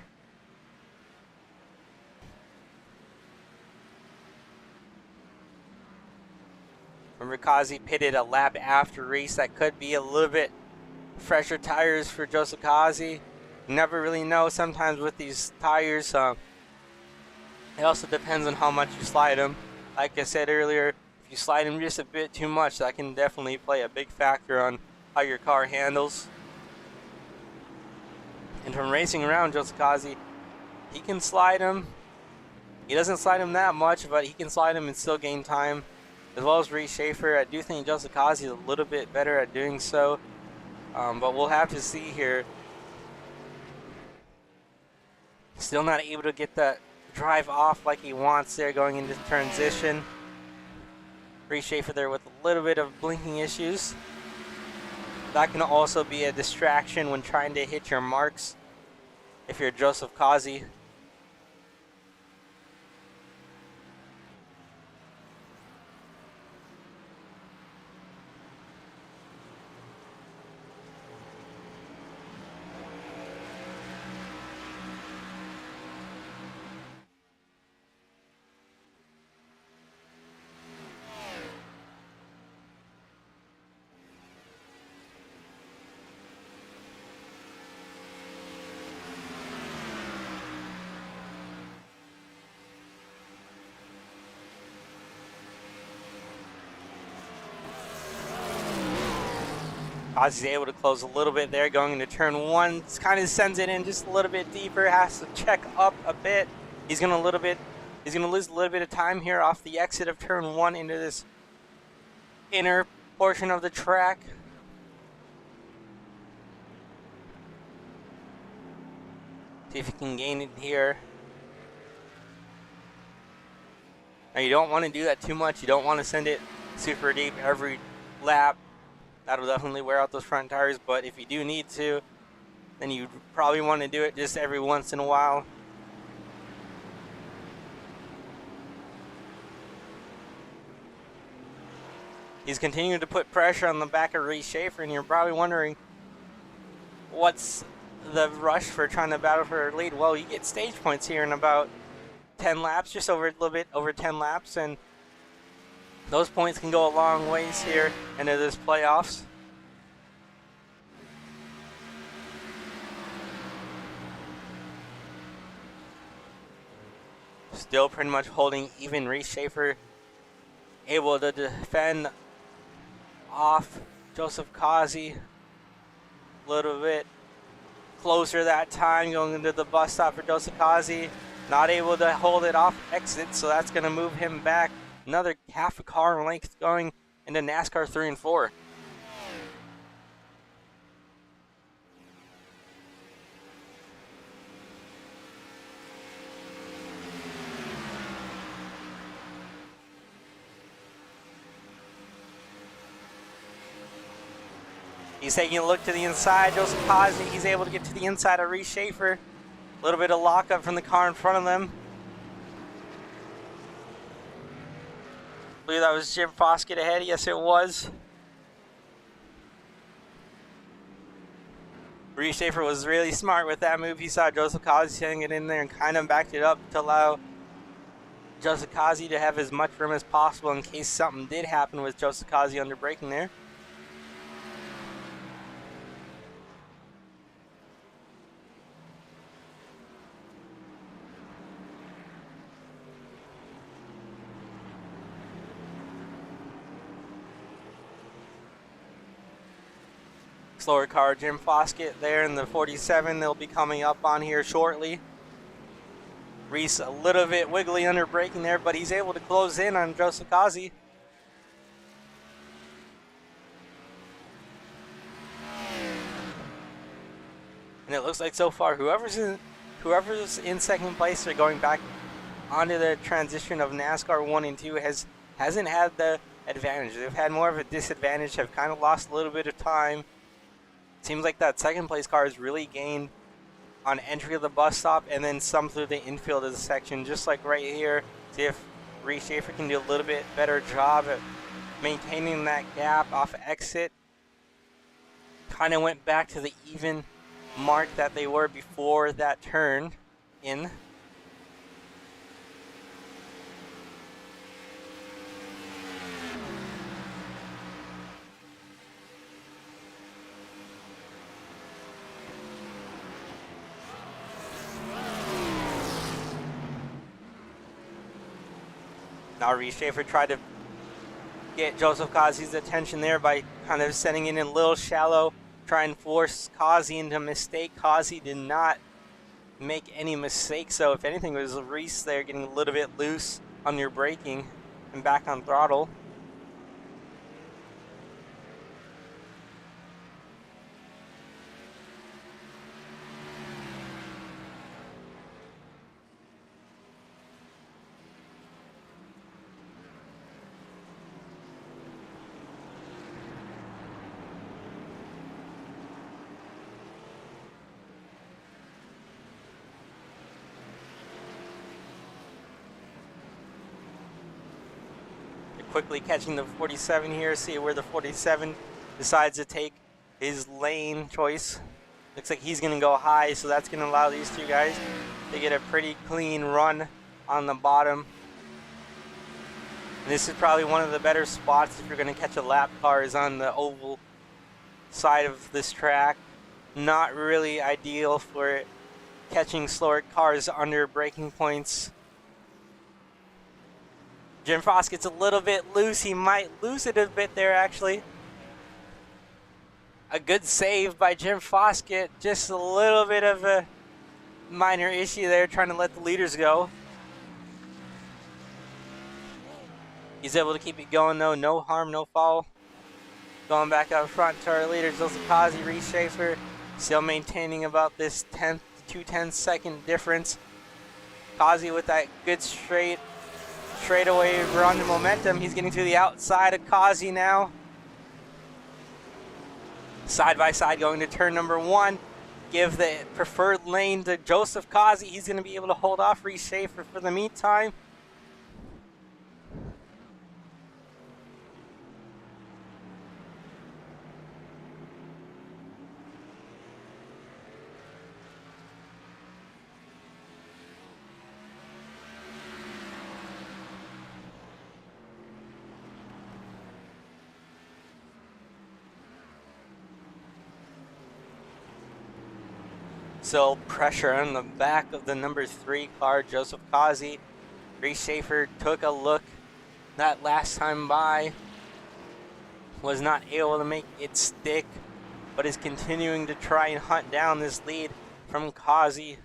Remember, Kazi pitted a lap after Reese. That could be a little bit fresher tires for Joseph Kazi. You never really know sometimes with these tires. It also depends on how much you slide them. Like I said earlier, if you slide them just a bit too much, that can definitely play a big factor on how your car handles. And from racing around Joseph Kazi, he can slide them. He doesn't slide them that much, but he can slide them and still gain time. As well as Reese Schaefer, I do think Joseph Kazi is a little bit better at doing so. But we'll have to see here. Still not able to get that drive off like he wants there going into transition. Reese Schaefer there with a little bit of blinking issues. That can also be a distraction when trying to hit your marks if you're Joseph Kazi. Kazi's able to close a little bit there going into turn 1. Kind of sends it in just a little bit deeper. Has to check up a bit. He's gonna lose a little bit of time here off the exit of turn 1 into this inner portion of the track. See if he can gain it here. Now you don't want to do that too much. You don't want to send it super deep every lap. That'll definitely wear out those front tires, but if you do need to, then you probably want to do it just every once in a while. He's continuing to put pressure on the back of Reese Schaefer, and you're probably wondering what's the rush for trying to battle for a lead. Well, you get stage points here in about 10 laps, just over a little bit over 10 laps, and those points can go a long ways here into this playoffs. Still pretty much holding even. Reese Schaefer able to defend off Joseph Kazi a little bit closer that time going into the bus stop for Joseph Kazi. Not able to hold it off exit, so that's going to move him back another half a car length going into NASCAR 3 and 4. He's taking a look to the inside. Joseph Kazi, he's able to get to the inside of Reese Schaefer. A little bit of lockup from the car in front of them. I believe that was Jim Foskett ahead. Yes, it was. Reese Schaefer was really smart with that move. He saw Joseph Kazi setting it in there and kind of backed it up to allow Joseph Kazi to have as much room as possible in case something did happen with Joseph Kazi under braking there. Slower car, Jim Foskett there in the 47. They'll be coming up on here shortly. Reese a little bit wiggly under braking there, but he's able to close in on Joseph Kazi. And it looks like so far whoever's in second place or going back onto the transition of NASCAR 1 and 2 hasn't had the advantage. They've had more of a disadvantage, have kind of lost a little bit of time. Seems like that second place car has really gained on entry of the bus stop and then some through the infield of the section, just like right here. See if Reese Schaefer can do a little bit better job at maintaining that gap off exit. Kind of went back to the even mark that they were before that turn in. Now Reese Schaefer tried to get Joseph Kazi's attention there by kind of setting it in a little shallow, try and force Kazi into a mistake. Kazi did not make any mistakes, so if anything, it was Reese there getting a little bit loose on your braking and back on throttle. Quickly catching the 47 here, see where the 47 decides to take his lane choice. Looks like he's going to go high, so that's going to allow these two guys to get a pretty clean run on the bottom. And this is probably one of the better spots if you're going to catch a lap car, is on the oval side of this track. Not really ideal for catching slower cars under braking points. Jim Foskett's a little bit loose. He might lose it a bit there, actually. A good save by Jim Foskett. Just a little bit of a minor issue there, trying to let the leaders go. He's able to keep it going, though. No harm, no foul. Going back up front to our leaders, Joseph Kazi, Reese Schaefer. Still maintaining about this 2/10-second difference. Kazi with that good straightaway run momentum. He's getting to the outside of Kazi now. Side by side going to turn number 1. Give the preferred lane to Joseph Kazi. He's going to be able to hold off Reese Schaefer for the meantime. So pressure on the back of the number 3 car, Joseph Kazi. Reese Schaefer took a look that last time by. Was not able to make it stick, but is continuing to try and hunt down this lead from Kazi.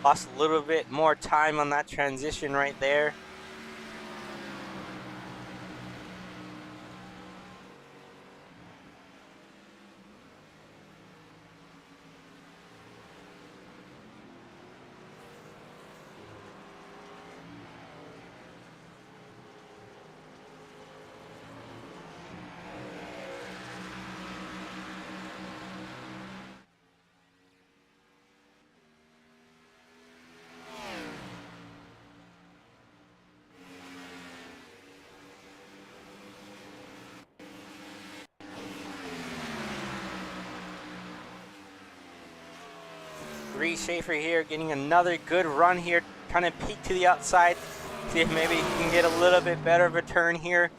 Lost a little bit more time on that transition right there. Reese Schaefer here getting another good run here, trying to peek to the outside, see if maybe he can get a little bit better of a turn here.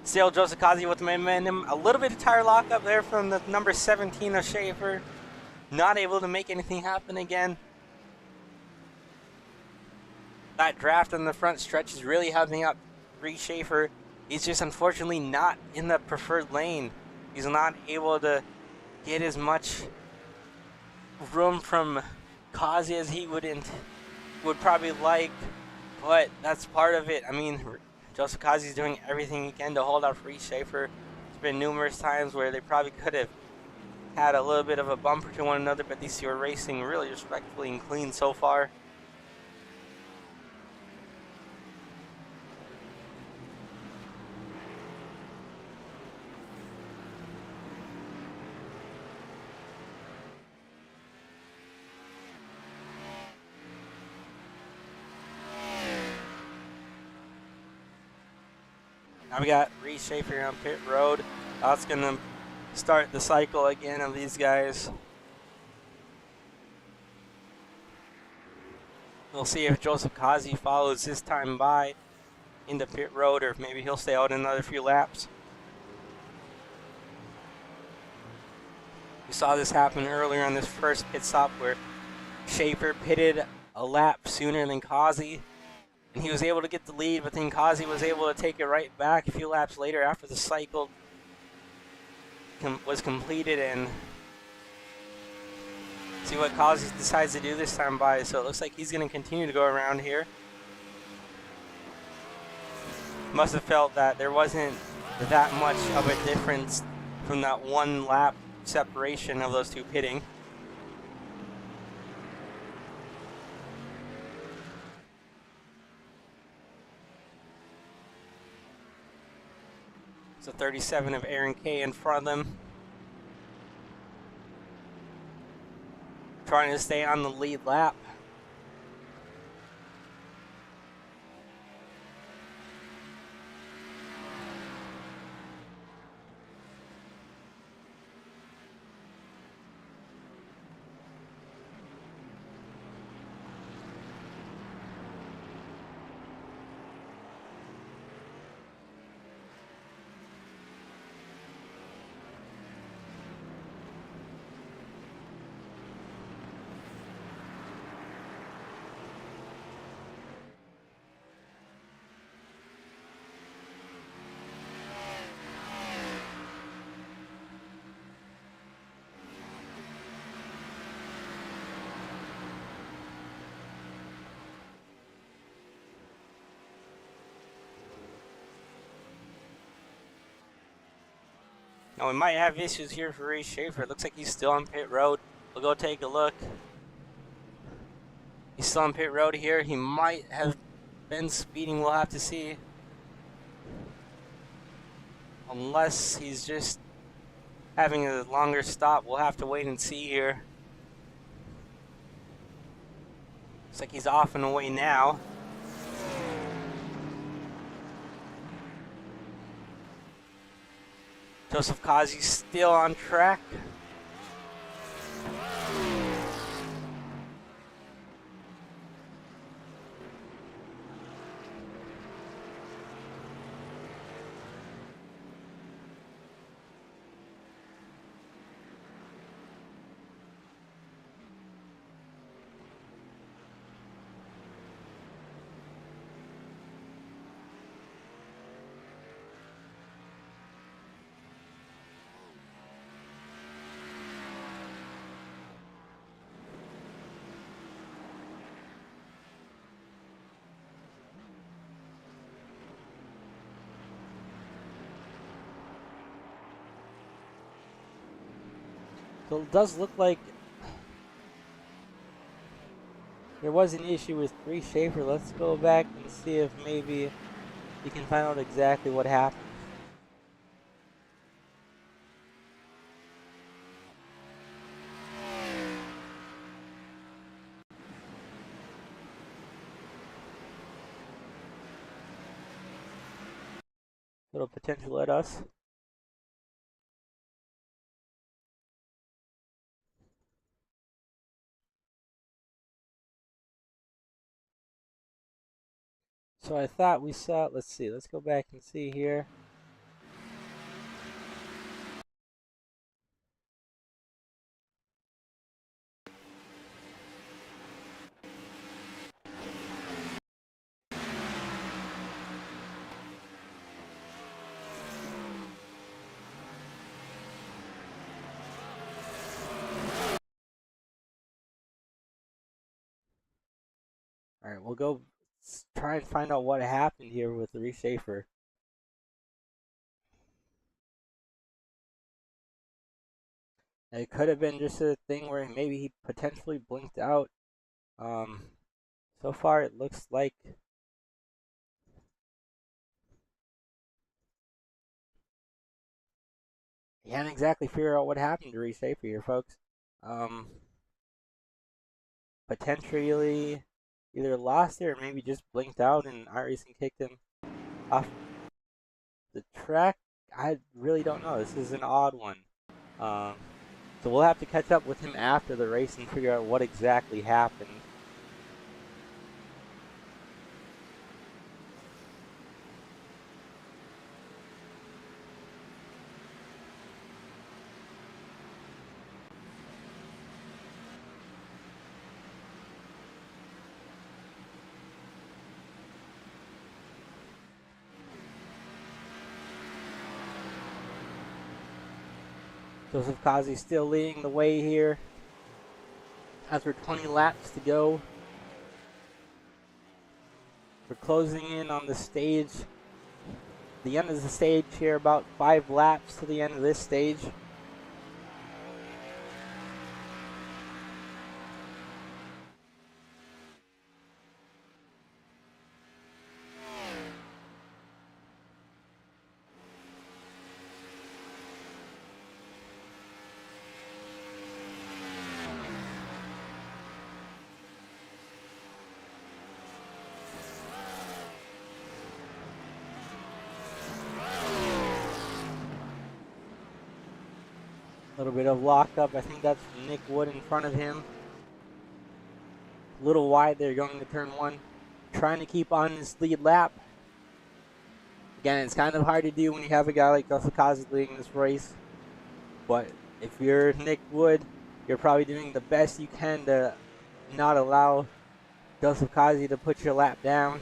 Still Joseph Kazi with the momentum, a little bit of tire lockup there from the number 17 of Schaefer, not able to make anything happen again. That draft on the front stretch is really helping out Reese Schaefer. He's just unfortunately not in the preferred lane. He's not able to get as much room from Kazi as he would probably like, but that's part of it. I mean, Joseph Kazi's doing everything he can to hold out for Reese Schaefer. There's been numerous times where they probably could have had a little bit of a bumper to one another, but these two are racing really respectfully and clean so far. Now we got Reese Schaefer on pit road. That's going to start the cycle again of these guys. We'll see if Joseph Kazi follows this time by into pit road, or if maybe he'll stay out another few laps. We saw this happen earlier on this first pit stop where Schaefer pitted a lap sooner than Kazi, and he was able to get the lead, but then Kazi was able to take it right back a few laps later after the cycle was completed, and see what Kazi decides to do this time by. So it looks like he's going to continue to go around here. Must have felt that there wasn't that much of a difference from that one lap separation of those two pitting. So 37 of Aaron K in front of them. Trying to stay on the lead lap. Now we might have issues here for Reese Schaefer. It looks like he's still on pit road. We'll go take a look. He's still on pit road here. He might have been speeding. We'll have to see. Unless he's just having a longer stop, we'll have to wait and see here. Looks like he's off and away now. Joseph Kazi still on track. So it does look like there was an issue with Reese Schaefer. Let's go back and see if maybe we can find out exactly what happened. Little potential at us. So I thought we saw, let's see, let's go back and see here. All right, we'll go try and find out what happened here with the reshaper. It could have been just a thing where maybe he potentially blinked out. So far it looks like he can't exactly figure out what happened to reshaper here, folks. Potentially either lost it or maybe just blinked out and iRacing kicked him off the track. I really don't know. This is an odd one. So we'll have to catch up with him after the race and figure out what exactly happened. Joseph Kazi still leading the way here after 20 laps to go. We're closing in on the stage. The end of the stage here, about 5 laps to the end of this stage. A little bit of lockup. I think that's Nick Wood in front of him. A little wide there going to turn 1. Trying to keep on his lead lap. Again, it's kind of hard to do when you have a guy like Joseph Kazi leading this race. But if you're Nick Wood, you're probably doing the best you can to not allow Joseph Kazi to put your lap down.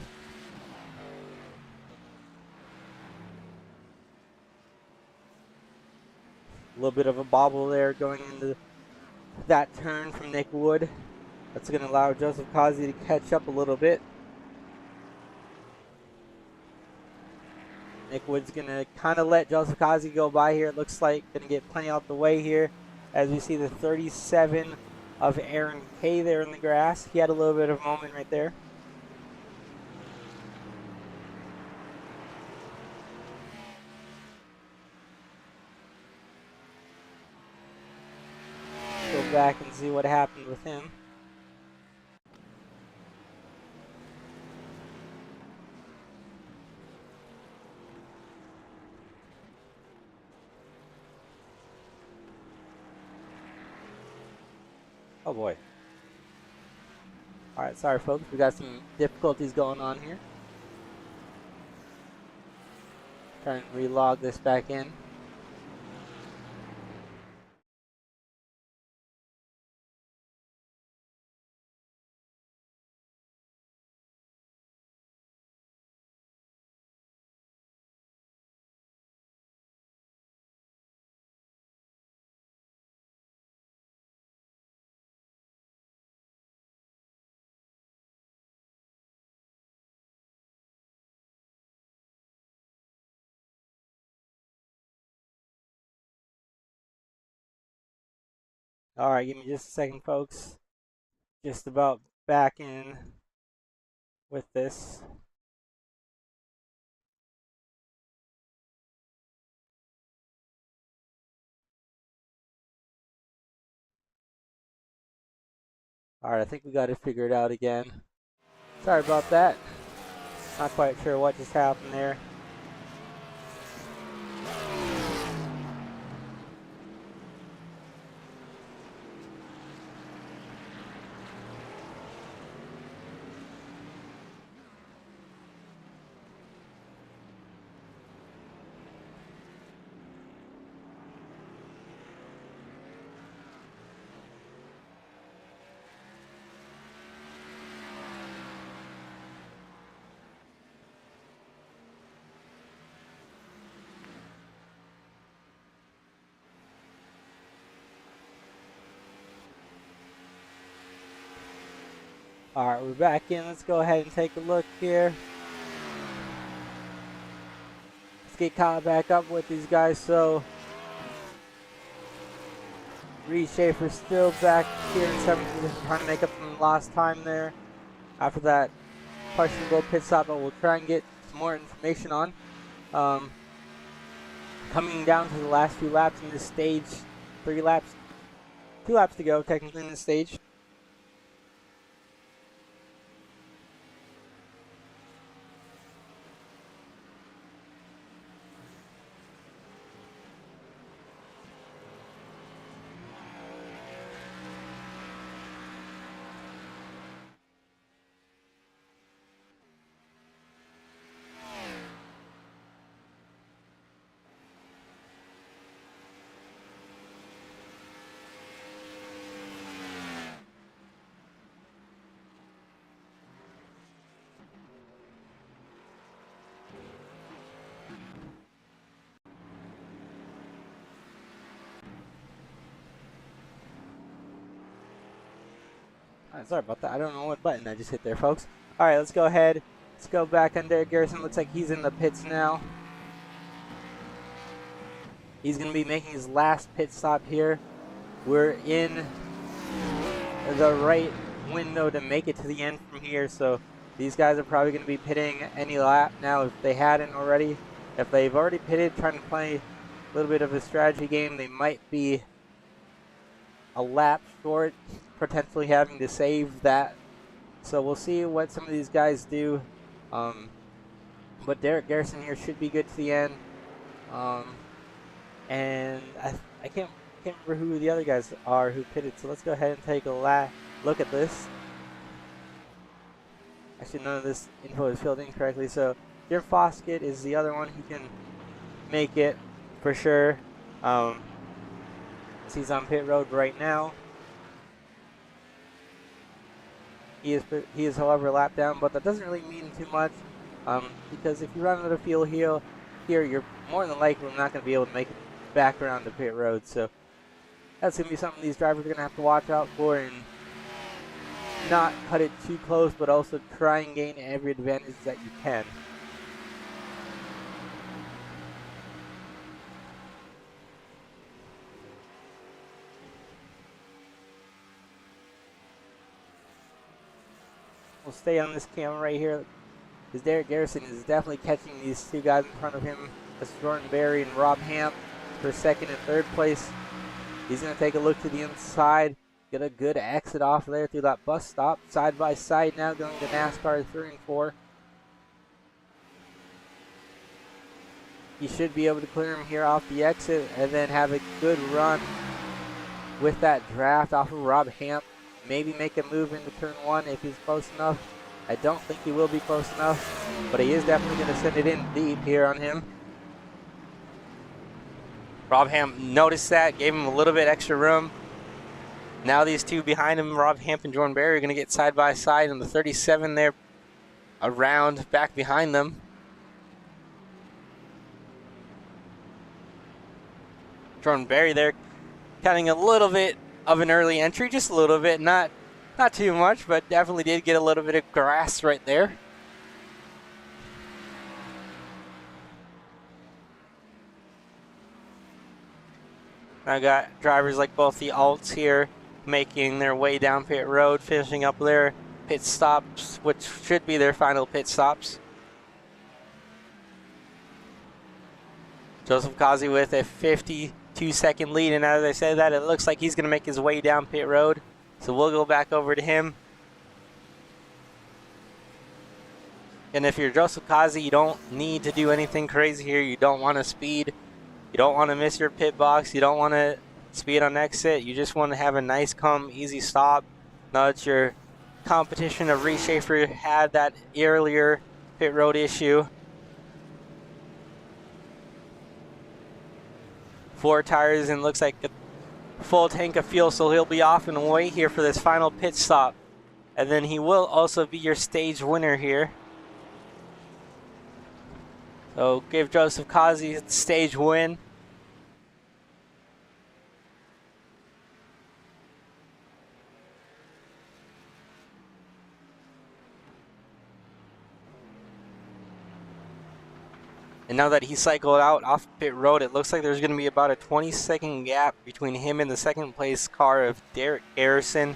A little bit of a bobble there going into that turn from Nick Wood. That's going to allow Joseph Kazi to catch up a little bit. Nick Wood's going to kind of let Joseph Kazi go by here. It looks like going to get plenty out the way here as we see the 37 of Aaron Kay there in the grass. He had a little bit of a moment right there. Go back and see what happened with him. Oh boy. Alright, sorry folks, we got some difficulties going on here. Try and relog this back in. Alright, give me just a second, folks. Just about back in with this. Alright, I think we got it figured out again. Sorry about that. Not quite sure what just happened there. Alright, we're back in. Let's go ahead and take a look here. Let's get caught back up with these guys. So, Reed Schaefer's still back here in 7th position, trying to make up some lost time there after that questionable pit stop, but we'll try and get some more information on. Coming down to the last few laps in this stage, 2 laps to go technically in this stage. Sorry about that. I don't know what button I just hit there, folks. Alright, let's go ahead. Let's go back on Derek Garrison. Looks like he's in the pits now. He's going to be making his last pit stop here. We're in the right window to make it to the end from here, so these guys are probably going to be pitting any lap now if they hadn't already. If they've already pitted, trying to play a little bit of a strategy game, they might be a lap short, potentially having to save that. So we'll see what some of these guys do. But Derek Garrison here should be good to the end. And I can't remember who the other guys are who pitted. So let's go ahead and take a look at this. Actually, none of this info is filled in correctly. So your Foskett is the other one. He can make it for sure. He's on pit road right now. He is, however, lapped down, but that doesn't really mean too much because if you run out of fuel here, you're more than likely not going to be able to make it back around the pit road. So that's going to be something these drivers are going to have to watch out for and not cut it too close, but also try and gain every advantage that you can. We'll stay on this camera right here because Derek Garrison is definitely catching these two guys in front of him. That's Jordan Berry and Rob Hamp for 2nd and 3rd place. He's going to take a look to the inside, get a good exit off there through that bus stop. Side by side now going to NASCAR 3 and 4. He should be able to clear him here off the exit and then have a good run with that draft off of Rob Hamp. Maybe make a move into turn 1 if he's close enough. I don't think he will be close enough, but he is definitely going to send it in deep here on him. Rob Hamp noticed that, gave him a little bit extra room. Now these two behind him, Rob Hamp and Jordan Berry, are going to get side by side, and the 37 there around back behind them. Jordan Berry there cutting a little bit of an early entry, just a little bit, not too much, but definitely did get a little bit of grass right there. I got drivers like both the Alts here making their way down pit road, finishing up their pit stops, which should be their final pit stops. Joseph Kazi with a 52-second lead, and as I said that, it looks like he's going to make his way down pit road. So we'll go back over to him. And if you're Joseph Kazi, you don't need to do anything crazy here. You don't want to speed. You don't want to miss your pit box. You don't want to speed on exit. You just want to have a nice, calm, easy stop. Now that your competition of Reed Schaefer had that earlier pit road issue. 4 tires and looks like a full tank of fuel, so he'll be off and away here for this final pit stop. And then he will also be your stage winner here. So give Joseph Kazi the stage win. And now that he cycled out off pit road, it looks like there's going to be about a 20-second gap between him and the second place car of Derek Garrison.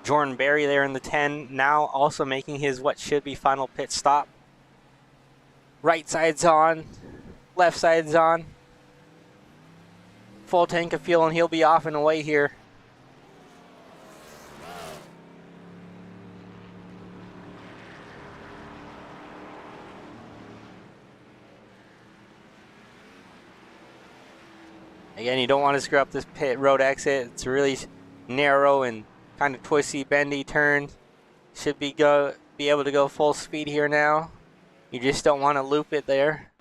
Jordan Berry there in the 10, now also making his what should be final pit stop. Right side's on, left side's on. Full tank of fuel and he'll be off and away here. Again, you don't want to screw up this pit road exit. It's really narrow and kind of twisty, bendy turn. Should be able to go full speed here now. You just don't want to loop it there.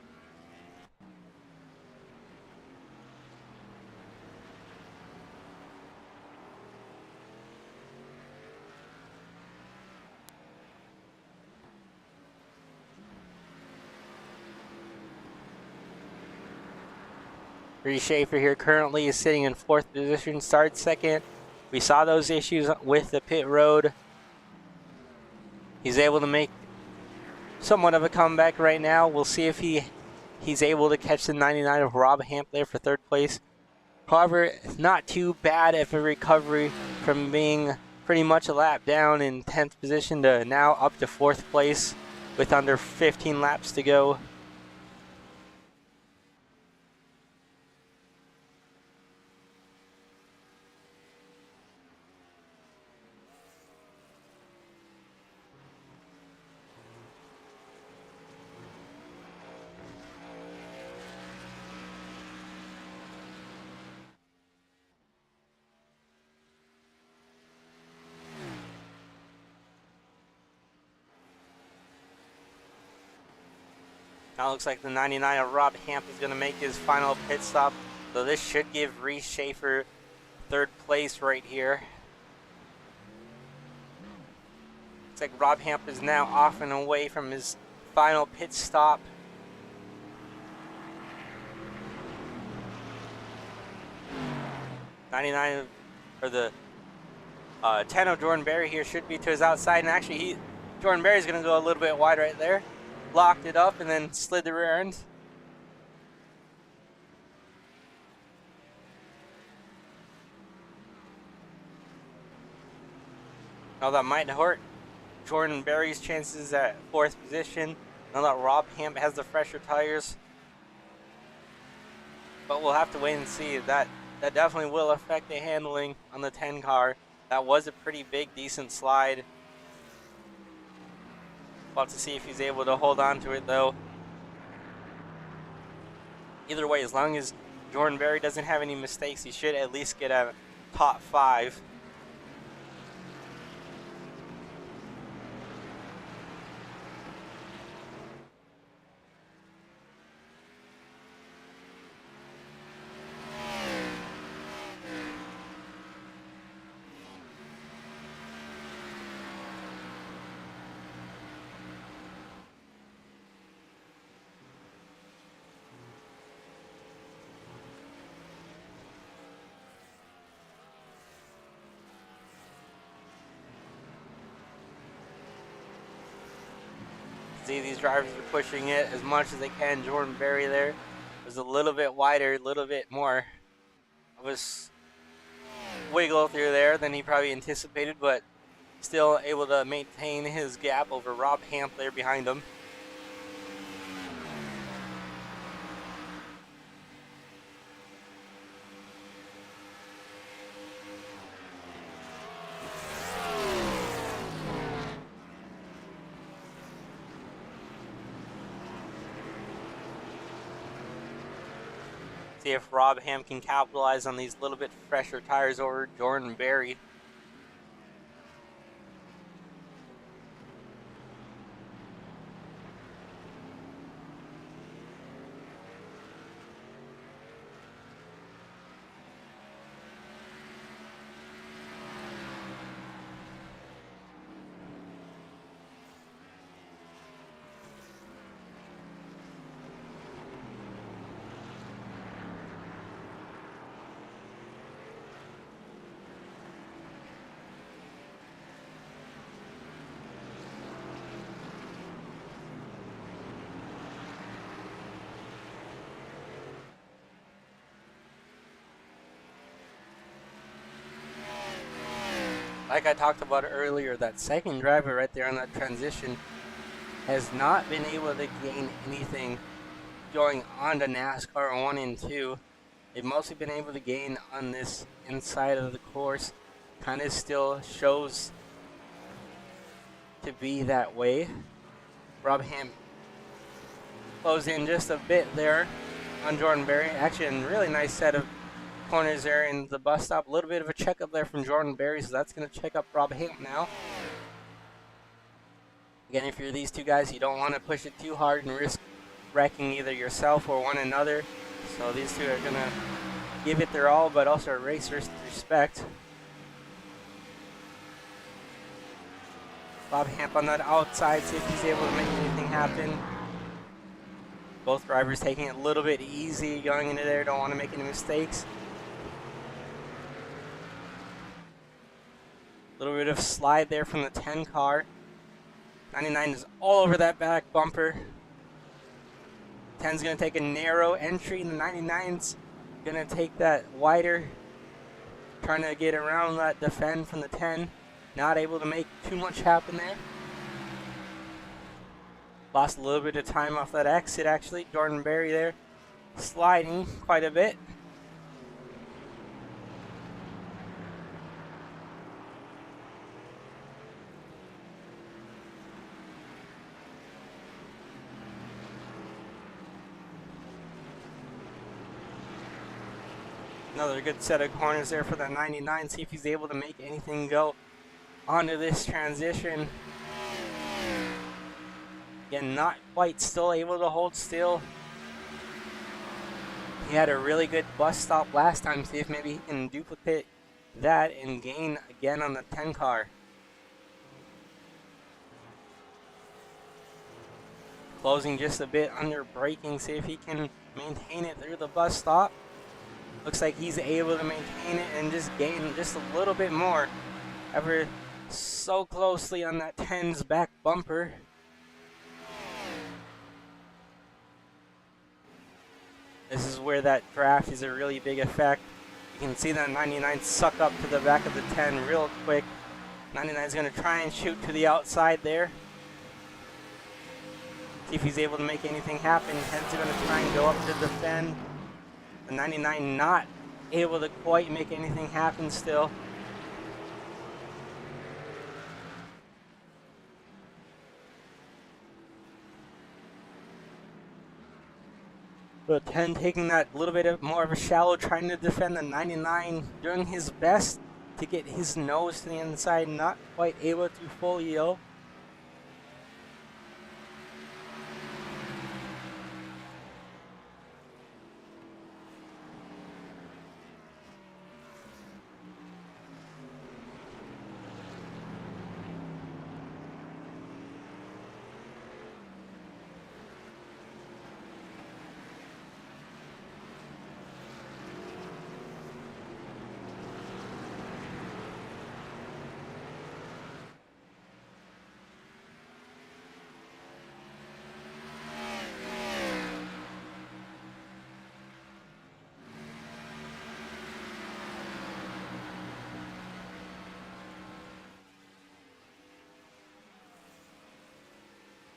Reese Schaefer here currently is sitting in 4th position, started 2nd. We saw those issues with the pit road. He's able to make somewhat of a comeback right now. We'll see if he's able to catch the 99 of Rob Hamp there for 3rd place. However, not too bad of a recovery from being pretty much a lap down in 10th position to now up to 4th place with under 15 laps to go. Now looks like the 99 of Rob Hamp is going to make his final pit stop. So this should give Reese Schaefer 3rd place right here. Looks like Rob Hamp is now off and away from his final pit stop. '99 or the 10 of Jordan Berry here should be to his outside, and actually Jordan Berry's going to go a little bit wide right there. Locked it up and then slid the rear end. Now that might hurt Jordan Berry's chances at 4th position. Now that Rob Hamp has the fresher tires. But we'll have to wait and see. That definitely will affect the handling on the 10 car. That was a pretty big, decent slide. We'll have to see if he's able to hold on to it though. Either way, as long as Jordan Berry doesn't have any mistakes, he should at least get a top 5. See, these drivers are pushing it as much as they can. Jordan Berry there was a little bit wider, a little bit more of a wiggle through there than he probably anticipated, but still able to maintain his gap over Rob Hamp there behind him. See if Rob Hamp can capitalize on these little bit fresher tires over Jordan Berry. like I talked about earlier, that second driver right there on that transition has not been able to gain anything going on to NASCAR 1 and 2. They've mostly been able to gain on this inside of the course. Kind of still shows to be that way. Rob Ham closed in just a bit there on Jordan Berry. Actually, a really nice set of corners there in the bus stop. A little bit of a checkup there from Jordan Berry, so that's going to check up Rob Ham now. Again, if you're these two guys, you don't want to push it too hard and risk wrecking either yourself or one another. So these two are going to give it their all, but also race with respect. Bob Hamp on that outside, see if he's able to make anything happen. Both drivers taking it a little bit easy going into there, don't want to make any mistakes. A little bit of slide there from the 10 car. 99 is all over that back bumper. 10's going to take a narrow entry, and the 99's going to take that wider, trying to get around that defend from the 10. Not able to make too much happen there. Lost a little bit of time off that exit, actually. Jordan Berry there sliding quite a bit. Another good set of corners there for the 99. See if he's able to make anything go onto this transition. Again, not quite still able to hold still. He had a really good bus stop last time. See if maybe he can duplicate that and gain again on the 10 car. Closing just a bit under braking. See if he can maintain it through the bus stop. Looks like he's able to maintain it and just gain just a little bit more. Ever so closely on that 10's back bumper. This is where that draft is a really big effect. You can see that 99 suck up to the back of the 10 real quick. 99 is going to try and shoot to the outside there. See if he's able to make anything happen. 10's going to try and go up to defend. The 99 not able to quite make anything happen still. The 10 taking that little bit of more of a shallow, trying to defend the 99, doing his best to get his nose to the inside, not quite able to full yield.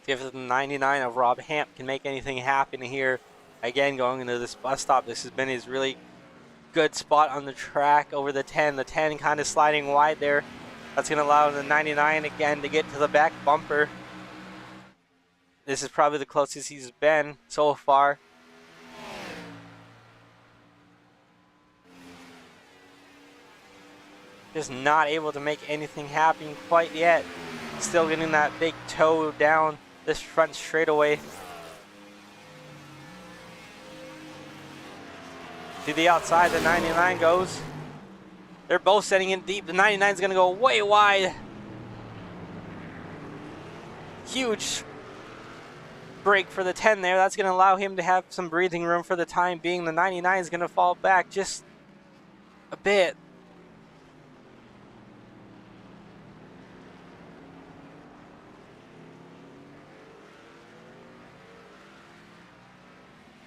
See if the 99 of Rob Hamp can make anything happen here. Again, going into this bus stop, this has been his really good spot on the track over the 10. The 10 kind of sliding wide there. That's going to allow the 99 again to get to the back bumper. This is probably the closest he's been so far. Just not able to make anything happen quite yet. Still getting that big toe down this front straightaway. To the outside, the 99 goes. They're both setting in deep. The 99 is going to go way wide. Huge break for the 10 there. That's going to allow him to have some breathing room for the time being. The 99 is going to fall back just a bit.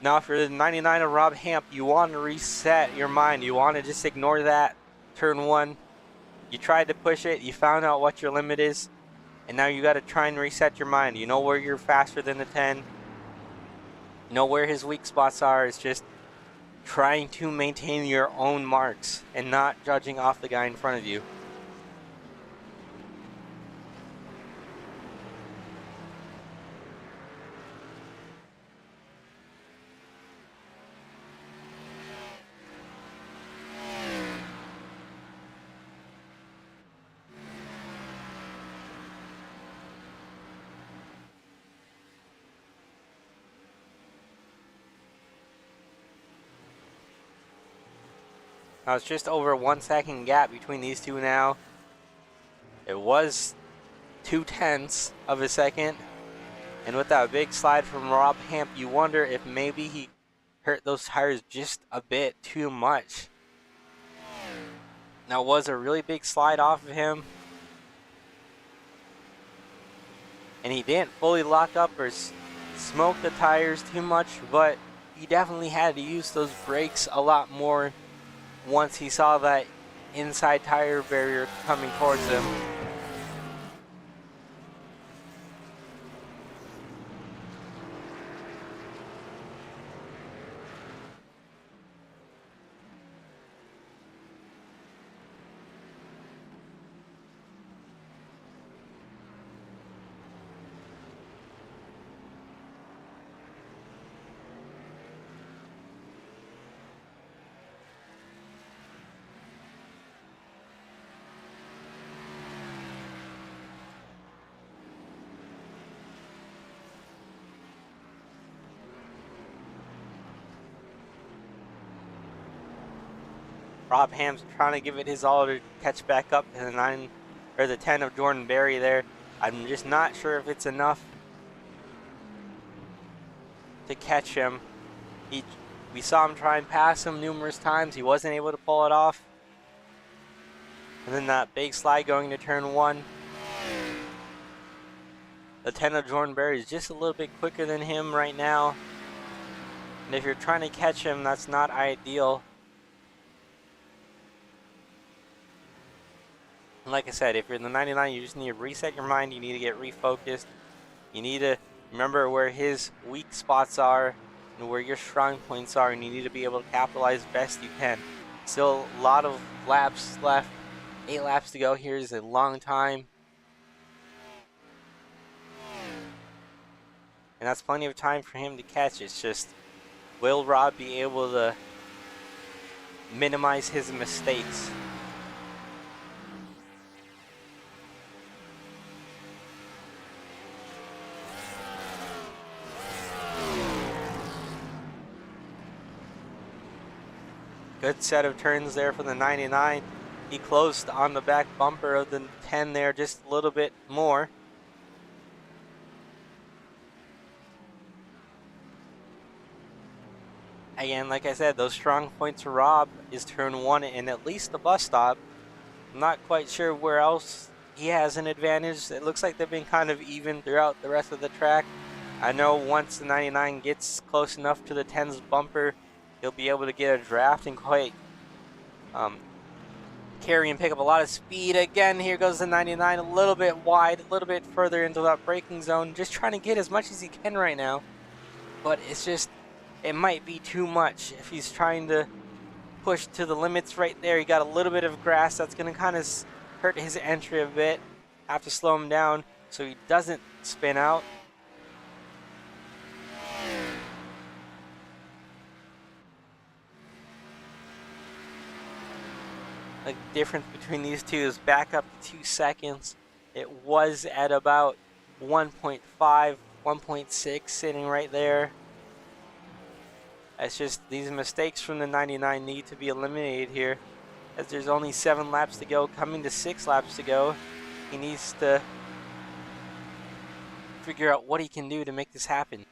Now, if you're the 99 of Rob Hamp, you want to reset your mind. You want to just ignore that turn one. You tried to push it, you found out what your limit is, and now you got to try and reset your mind. You know where you're faster than the 10. You know where his weak spots are. It's just trying to maintain your own marks and not judging off the guy in front of you. Now it's just over a 1 second gap between these two now. It was 0.2 of a second. And with that big slide from Rob Hamp, you wonder if maybe he hurt those tires just a bit too much. Now it was a really big slide off of him. And he didn't fully lock up or smoke the tires too much, but he definitely had to use those brakes a lot more once he saw that inside tire barrier coming towards him. Rob Ham's trying to give it his all to catch back up to the 9 or the 10 of Jordan Berry there. I'm just not sure if it's enough to catch him. We saw him try and pass him numerous times. He wasn't able to pull it off. And then that big slide going to turn 1. The 10 of Jordan Berry is just a little bit quicker than him right now. And if you're trying to catch him, that's not ideal. Like I said, if you're in the 99, you just need to reset your mind. You need to get refocused. You need to remember where his weak spots are and where your strong points are, and you need to be able to capitalize best you can. Still a lot of laps left. 8 laps to go. Here's a long time. And that's plenty of time for him to catch. It's just, will Rob be able to minimize his mistakes? Good set of turns there for the 99. He closed on the back bumper of the 10 there just a little bit more. Again, like I said, those strong points for Rob is turn 1 and at least the bus stop. I'm not quite sure where else he has an advantage. It looks like they've been kind of even throughout the rest of the track. I know once the 99 gets close enough to the 10's bumper, he'll be able to get a draft and quite carry and pick up a lot of speed. Again, here goes the 99, a little bit wide, a little bit further into that braking zone. Just trying to get as much as he can right now. But it's just, it might be too much if he's trying to push to the limits right there. He got a little bit of grass that's going to kind of hurt his entry a bit. Have to slow him down so he doesn't spin out. The difference between these two is back up to 2 seconds. It was at about 1.5, 1.6 sitting right there. It's just these mistakes from the 99 need to be eliminated here, as there's only 7 laps to go, coming to 6 laps to go. He needs to figure out what he can do to make this happen.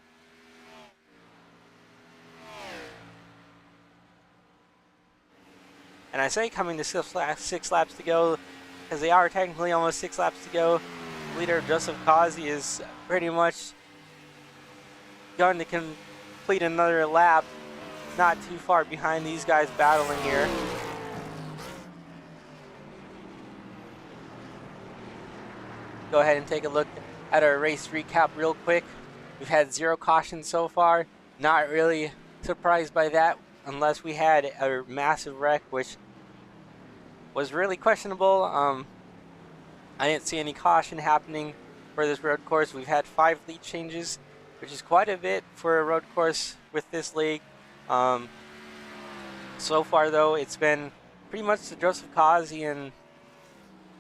And I say coming to 6 laps to go, because they are technically almost 6 laps to go. Leader Joseph Kazi is pretty much going to complete another lap, not too far behind these guys battling here. go ahead and take a look at our race recap real quick. We've had 0 cautions so far. Not really surprised by that, unless we had a massive wreck, which was really questionable. I didn't see any caution happening for this road course. We've had 5 lead changes, which is quite a bit for a road course with this league. So far, though, it's been pretty much the Joseph Kazi and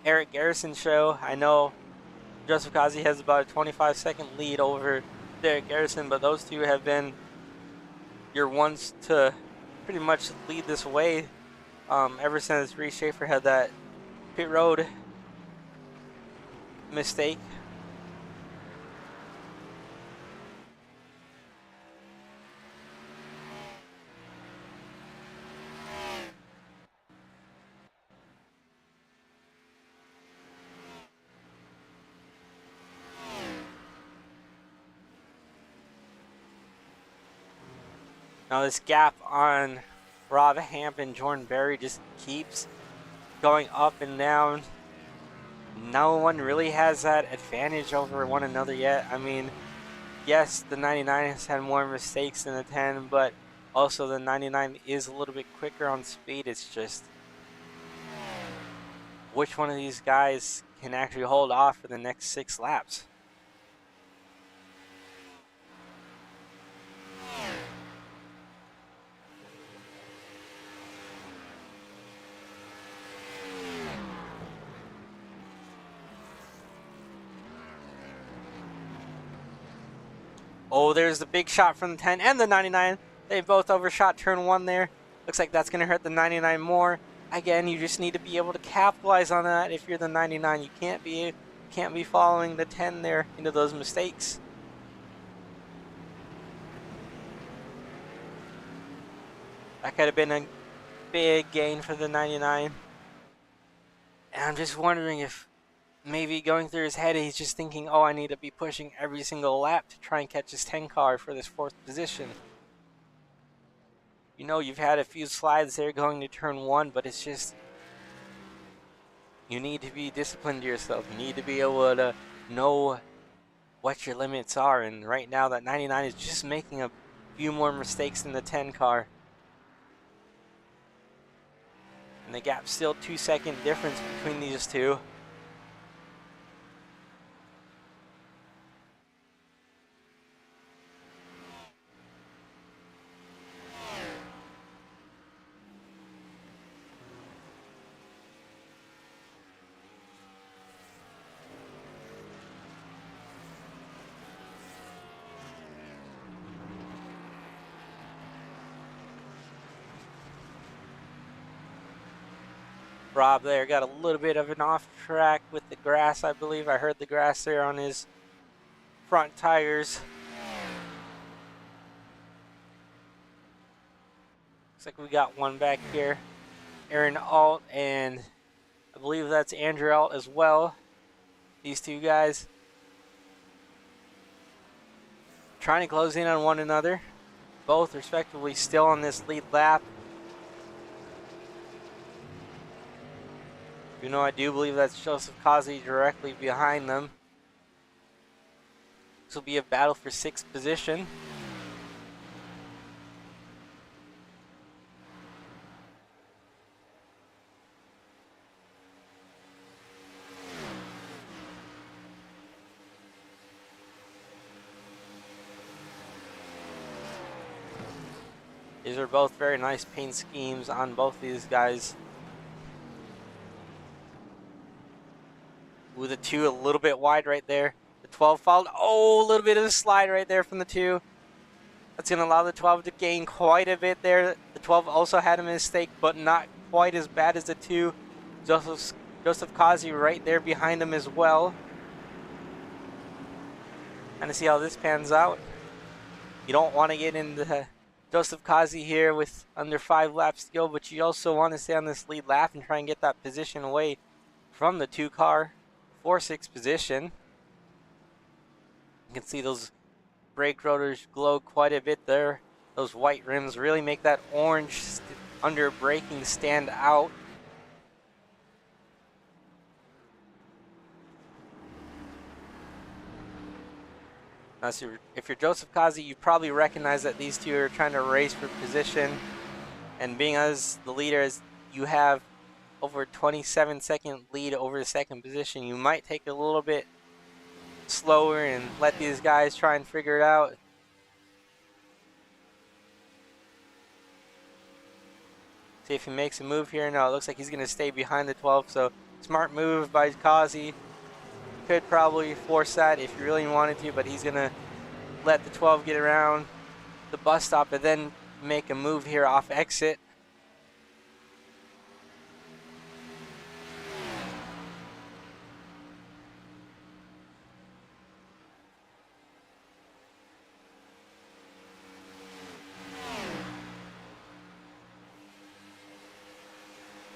Eric Garrison show. I know Joseph Kazi has about a 25-second lead over Derek Garrison, but those two have been your ones to pretty much lead this way ever since Reese Schaefer had that pit road mistake. Now this gap on Rob Hamp and Jordan Berry just keeps going up and down. No one really has that advantage over one another yet. I mean, yes, the 99 has had more mistakes than the 10, but also the 99 is a little bit quicker on speed. It's just which one of these guys can actually hold off for the next 6 laps. Oh, there's the big shot from the 10 and the 99. They both overshot turn 1 there. Looks like that's going to hurt the 99 more. Again, you just need to be able to capitalize on that if you're the 99. You can't be following the 10 there into those mistakes. That could have been a big gain for the 99. And I'm just wondering if maybe going through his head, he's just thinking, oh, I need to be pushing every single lap to try and catch this 10 car for this 4th position. You know, you've had a few slides there going to turn 1, but it's just, you need to be disciplined to yourself. You need to be able to know what your limits are. And right now, that 99 is just making a few more mistakes than the 10 car. And the gap's still 2-second difference between these two. Rob there got a little bit of an off track with the grass, I believe. I heard the grass there on his front tires. Looks like we got one back here. Aaron Alt, and I believe that's Andrew Alt as well. These two guys trying to close in on one another. Both respectively still on this lead lap. You know, I do believe that's Joseph Kazi directly behind them. This will be a battle for 6th position. These are both very nice paint schemes on both these guys. With the 2 a little bit wide right there. The 12 followed. Oh, a little bit of a slide right there from the 2. That's going to allow the 12 to gain quite a bit there. The 12 also had a mistake, but not quite as bad as the 2. Joseph Kazi right there behind him as well. And to see how this pans out. You don't want to get into Joseph Kazi here with under 5 laps to go, but you also want to stay on this lead lap and try and get that position away from the 2 car. 4-6 position. You can see those brake rotors glow quite a bit there. Those white rims really make that orange under braking stand out. So if you're Joseph Kazi, you probably recognize that these two are trying to race for position. And being as the leader, as you have over 27-second lead over the second position, you might take a little bit slower and let these guys try and figure it out. See if he makes a move here. No, it looks like he's going to stay behind the 12. So smart move by Kazi. Could probably force that if you really wanted to, but he's going to let the 12 get around the bus stop and then make a move here off exit.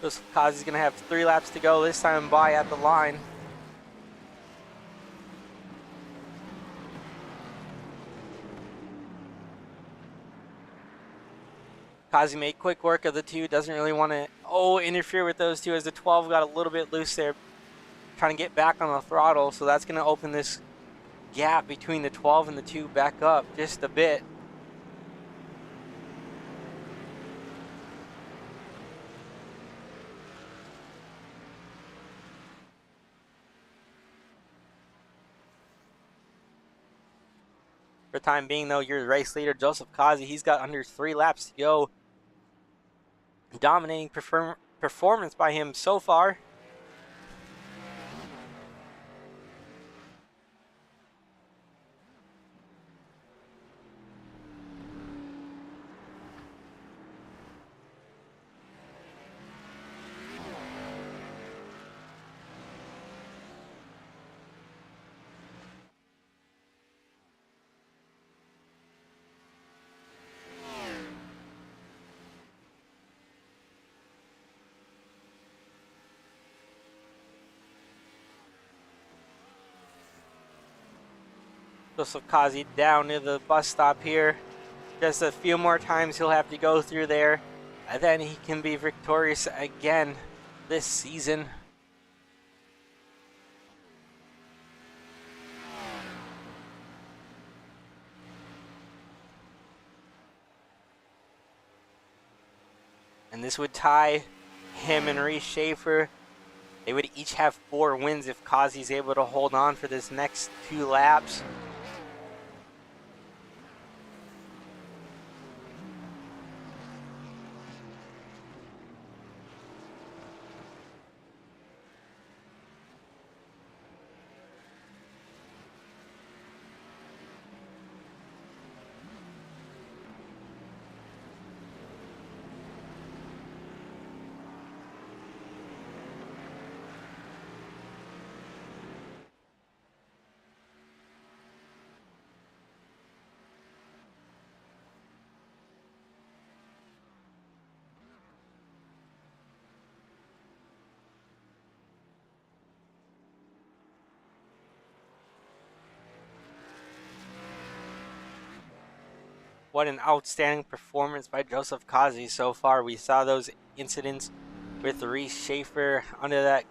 Joseph Kazi's going to have 3 laps to go, this time by at the line. Kazi made quick work of the 2, doesn't really want to interfere with those 2 as the 12 got a little bit loose there, trying to get back on the throttle. So that's going to open this gap between the 12 and the 2 back up just a bit. For the time being, though, your race leader, Joseph Kazi, he's got under 3 laps to go. Dominating performance by him so far. Joseph Kazi down near the bus stop here. Just a few more times he'll have to go through there, and then he can be victorious again this season. And this would tie him and Reese Schaefer. They would each have 4 wins if Kazi's able to hold on for this next 2 laps. What an outstanding performance by Joseph Kazi so far. We saw those incidents with Reese Schaefer under that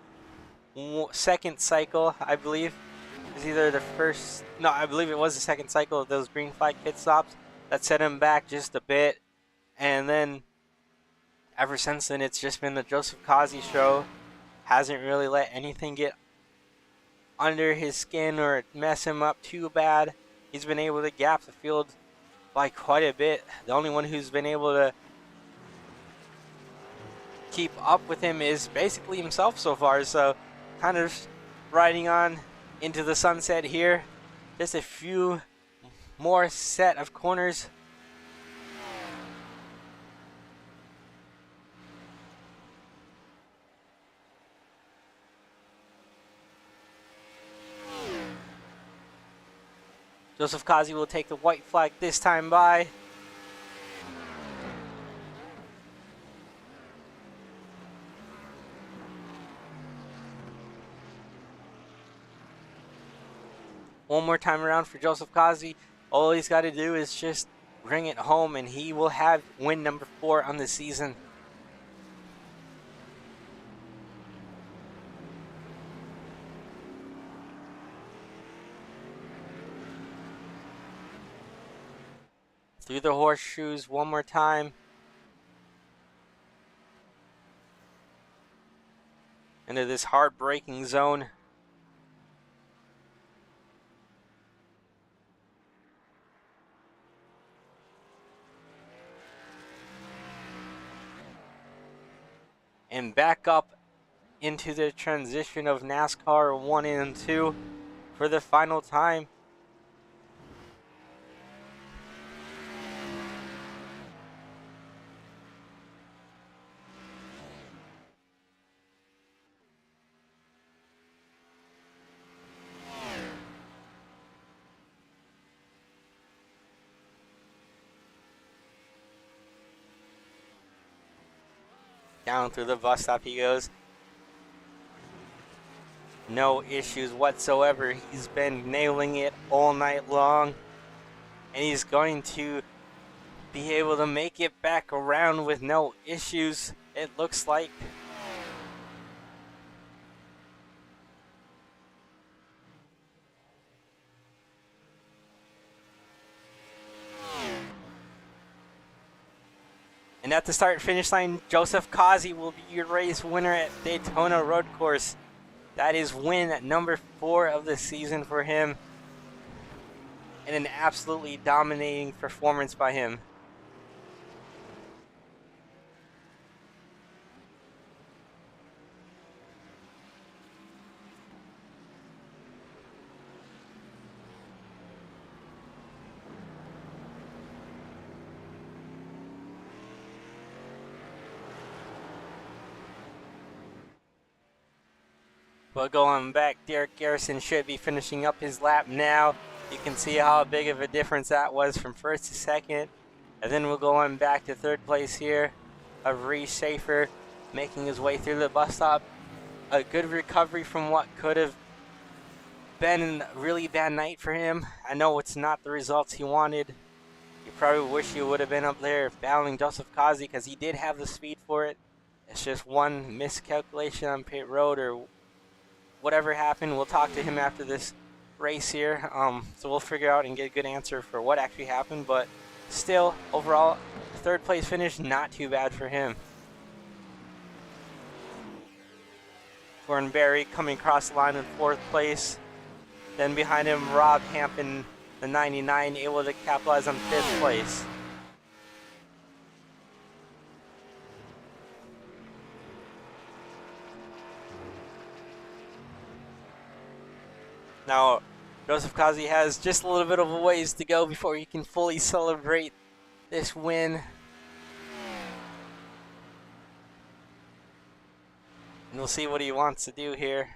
second cycle, I believe. It was either the first, no, I believe it was the second cycle of those green flag pit stops that set him back just a bit. And then ever since then, it's just been the Joseph Kazi show. Hasn't really let anything get under his skin or mess him up too bad. He's been able to gap the field by quite a bit. The only one who's been able to keep up with him is basically himself so far. So kind of riding on into the sunset here. Just a few more set of corners. Joseph Kazi will take the white flag this time by. One more time around for Joseph Kazi. All he's got to do is just bring it home, and he will have win number 4 on the season. through the horseshoes one more time. Into this hard braking zone. And back up into the transition of NASCAR 1 and 2 for the final time. Down through the bus stop he goes. No issues whatsoever. He's been nailing it all night long. And he's going to be able to make it back around with no issues, it looks like. And at the start-finish line, Joseph Kazi will be your race winner at Daytona Road Course. That is win at number 4 of the season for him. And an absolutely dominating performance by him. But going back, Derek Garrison should be finishing up his lap now. You can see how big of a difference that was from first to second. And then we'll go on back to third place here of Reese Schaefer making his way through the bus stop. A good recovery from what could have been a really bad night for him. I know it's not the results he wanted. You probably wish he would have been up there battling Joseph Kazi because he did have the speed for it. It's just one miscalculation on pit road or whatever happened. We'll talk to him after this race here, so we'll figure out and get a good answer for what actually happened. But still, overall, third place finish, not too bad for him. Gordon Berry coming across the line in fourth place. Then behind him, Rob Hampton, the 99, able to capitalize on fifth place. Now, Joseph Kazi has just a little bit of a ways to go before he can fully celebrate this win. And we'll see what he wants to do here.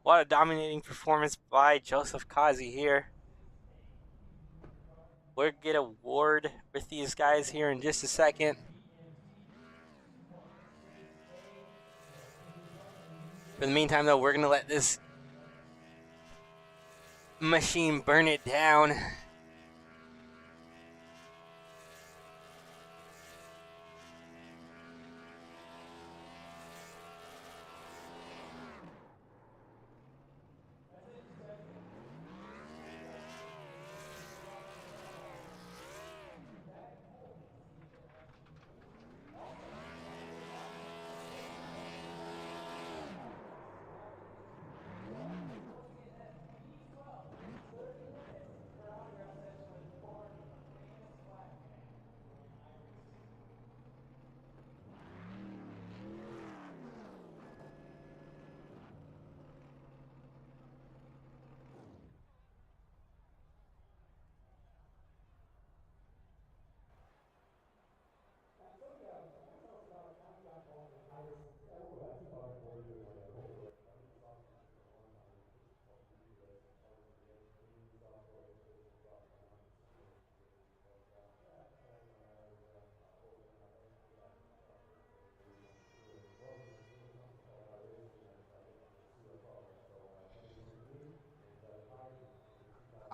What a dominating performance by Joseph Kazi here. We'll get a award with these guys here in just a second. For the meantime, though, we're going to let this machine burn it down.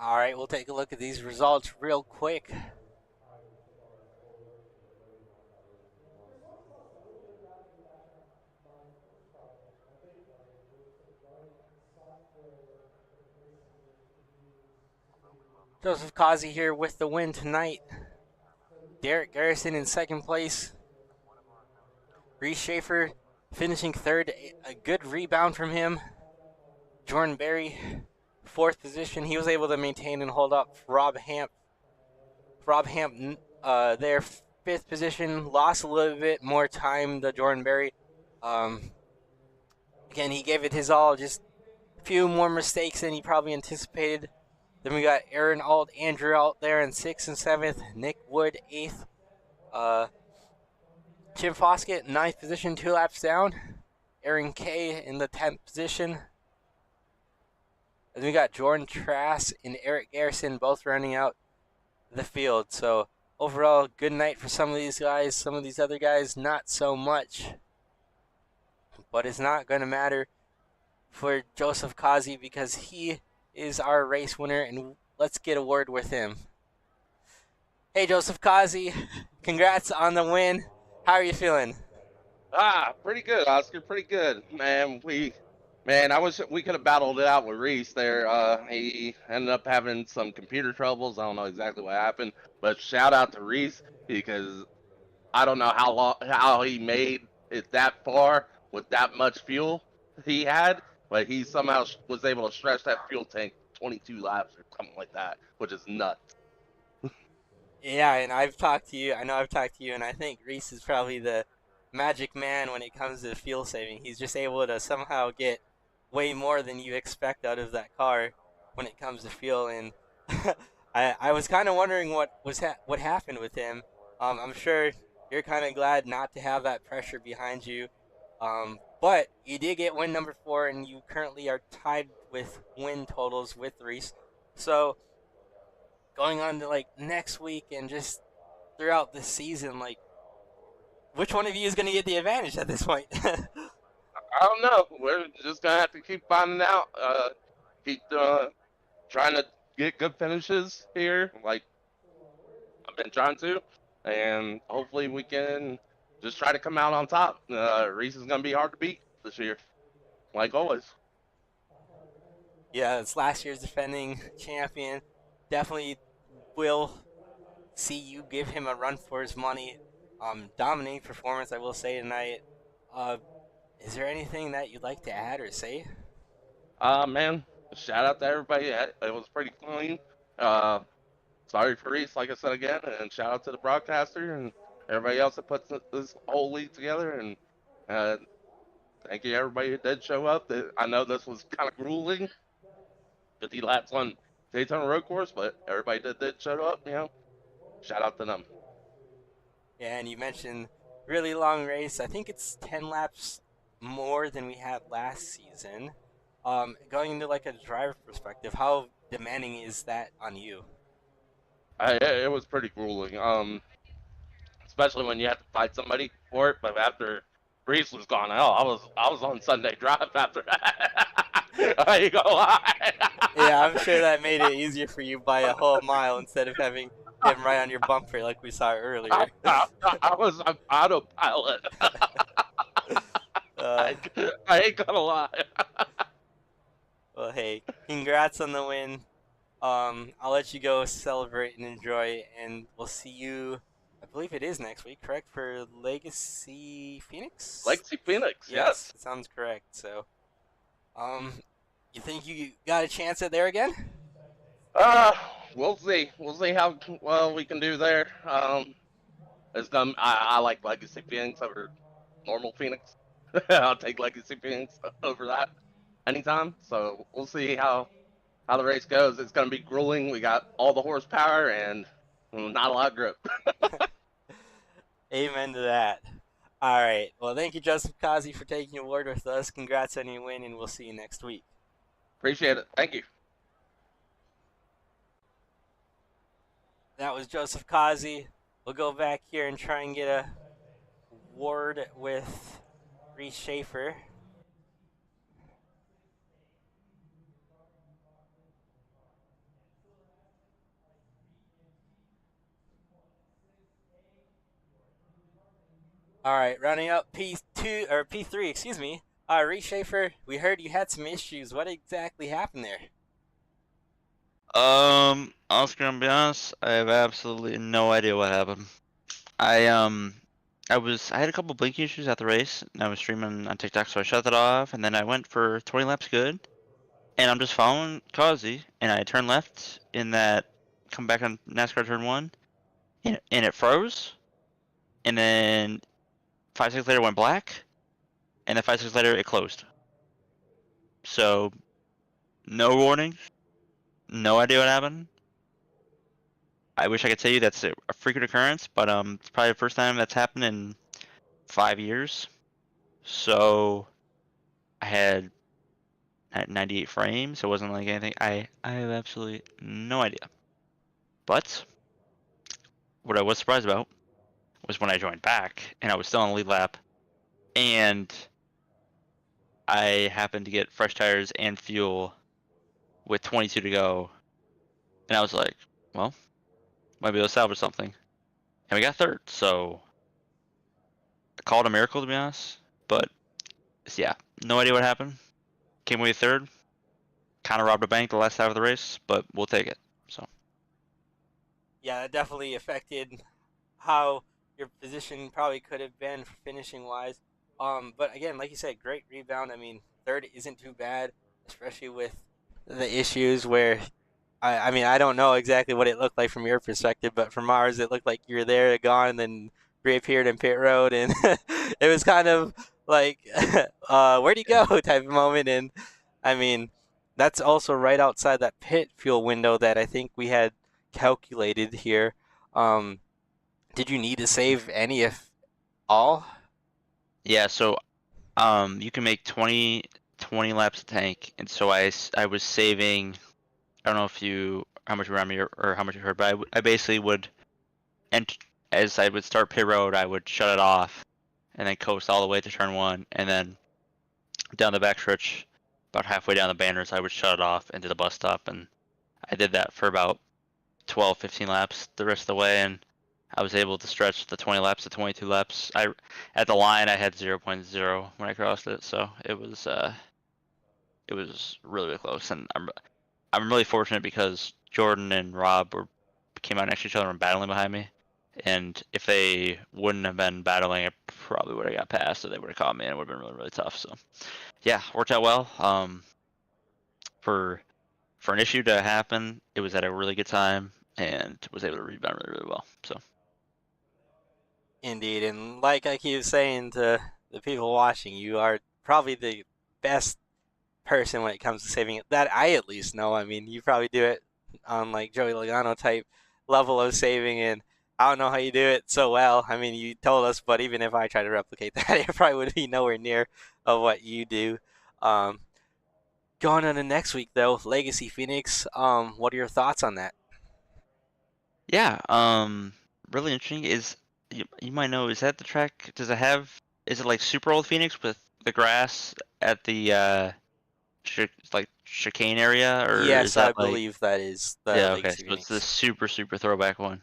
All right, we'll take a look at these results real quick. Joseph Kazi here with the win tonight. Derek Garrison in second place. Reese Schaefer finishing third. A good rebound from him. Jordan Berry, fourth position. He was able to maintain and hold up. Rob Hamp there, fifth position. Lost a little bit more time to Jordan Berry. Again, he gave it his all. Just a few more mistakes than he probably anticipated. Then we got Aaron Alt, Andrew out there in 6th and 7th. Nick Wood, 8th. Jim Foskett, 9th position, 2 laps down. Aaron K in the 10th position. And we got Jordan Trass and Eric Garrison both running out the field. So overall, good night for some of these guys. Some of these other guys, not so much. But it's not going to matter for Joseph Kazi because he is our race winner, and let's get a word with him. Hey, Joseph Kazi, congrats on the win. How are you feeling? Pretty good, Oscar. Pretty good, man. I wish we could have battled it out with Reese there. He ended up having some computer troubles. I don't know exactly what happened, but shout out to Reese because I don't know how he made it that far with that much fuel he had, but he somehow was able to stretch that fuel tank 22 laps or something like that, which is nuts. Yeah, and I've talked to you. I know I've talked to you, and I think Reese is probably the magic man when it comes to fuel saving. He's just able to somehow get way more than you expect out of that car when it comes to fuel. And I was kind of wondering what happened with him. I'm sure you're kind of glad not to have that pressure behind you. But you did get win number 4, and you currently are tied with win totals with Reese. So going on to like next week and just throughout the season, like which one of you is going to get the advantage at this point? I don't know. We're just gonna have to keep finding out. Keep trying to get good finishes here, like I've been trying to, and hopefully we can just try to come out on top. Reese is gonna be hard to beat this year, like always. Yeah, it's last year's defending champion. Definitely will see you give him a run for his money. Dominating performance, I will say tonight. Is there anything that you'd like to add or say? Man, shout out to everybody. It was pretty clean. Uh, Sorry for Reese, like I said again, and shout out to the broadcaster and everybody else that puts this whole league together. And uh, thank you everybody who did show up. I know this was kind of grueling, 50 laps on Daytona road course, but everybody that did show up, shout out to them. Yeah, and you mentioned really long race. I think it's 10 laps more than we had last season. Going into like a driver perspective, how demanding is that on you? It was pretty grueling, especially when you have to fight somebody for it. But after Reese was gone, I was on Sunday drive after that. I ain't gonna lie. Yeah, I'm sure that made it easier for you by a whole mile instead of having him right on your bumper like we saw earlier. I was on autopilot. Uh, I ain't gonna lie. well, hey, congrats on the win. I'll let you go celebrate and enjoy, and we'll see you. I believe it is next week, correct? For Legacy Phoenix. Legacy Phoenix, yes. That sounds correct. So, you think you got a chance at there again? We'll see. We'll see how well we can do there. I like Legacy Phoenix over normal Phoenix. I'll take Legacy Phoenix over that anytime. So we'll see how the race goes. It's going to be grueling. We got all the horsepower and not a lot of grip. Amen to that. All right. Well, thank you, Joseph Kazi, for taking a word with us. Congrats on your win, and we'll see you next week. Appreciate it. Thank you. That was Joseph Kazi. We'll go back here and try and get a word with Reese Schaefer. All right, rounding up P2 or P3, excuse me. Reese Schaefer, we heard you had some issues. What exactly happened there? I was gonna be honest, I have absolutely no idea what happened. I had a couple blinking issues at the race, and I was streaming on TikTok, so I shut that off, and then I went for 20 laps good, and I'm just following Kazi, and I turned left in that come back on NASCAR turn one, and it froze, and then 5 seconds later it went black, and then 5 seconds later it closed. So no warning, no idea what happened. I wish I could tell you that's a frequent occurrence, but it's probably the first time that's happened in 5 years. So I had at 98 frames. It wasn't like anything. I have absolutely no idea. But what I was surprised about was when I joined back and I was still on the lead lap, and I happened to get fresh tires and fuel with 22 to go, and I was like, well, might be able to salvage something, and we got third. So I called it a miracle, to be honest. But yeah, no idea what happened. Came away third. Kind of robbed a bank the last half of the race, but we'll take it. So Yeah, that definitely affected how your position probably could have been finishing wise. But again, like you said, great rebound. I mean, third isn't too bad, especially with the issues where I mean, I don't know exactly what it looked like from your perspective, but from ours, it looked like you were there, gone, and then reappeared in pit road, and it was kind of like, where'd you go type of moment. And I mean, that's also right outside that pit fuel window that I think we had calculated here. Um, did you need to save any, if all? yeah, so you can make 20 laps of tank, and so I was saving. I don't know if you how much you remember or how much you heard, but I basically would, and as I would start pit road, I would shut it off, and then coast all the way to turn one, and then down the backstretch, about halfway down the banners, I would shut it off into the bus stop, and I did that for about 12, 15 laps the rest of the way, and I was able to stretch the 20 laps to 22 laps. At the line I had 0.0 when I crossed it, so it was really, really close, and I'm really fortunate because Jordan and Rob came out next to each other and battling behind me. And if they wouldn't have been battling, I probably would have got past, or they would have caught me, and it would have been really, really tough. So, yeah, worked out well. For an issue to happen, it was at a really good time, and was able to rebound really, really well. So, Indeed, and like I keep saying to the people watching, you are probably the best person when it comes to saving it. That I at least know. I mean, you probably do it on like Joey Logano type level of saving, and I don't know how you do it so well. I mean, you told us, but even if I try to replicate that, it probably would be nowhere near of what you do. Um, Going on to next week though, Legacy Phoenix. What are your thoughts on that? yeah, really interesting is you might know, is that the track? Does it have? Is it like super old Phoenix with the grass at the like chicane area, or is Yes, I that like? believe that is the Yeah, okay, Legacy so it's the Phoenix. super, super throwback one.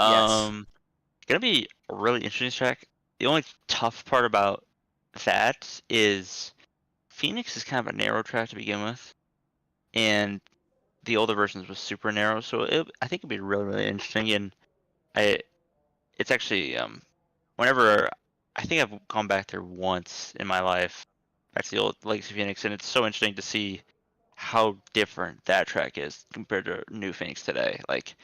Yes. Um, Gonna be a really interesting track. The only tough part about that is Phoenix is kind of a narrow track to begin with, and the older versions was super narrow, so I think it'd be really, really interesting. And I, it's actually whenever I think I've gone back there once in my life, back to the old Legacy Phoenix, and it's so interesting to see how different that track is compared to New Phoenix today. Like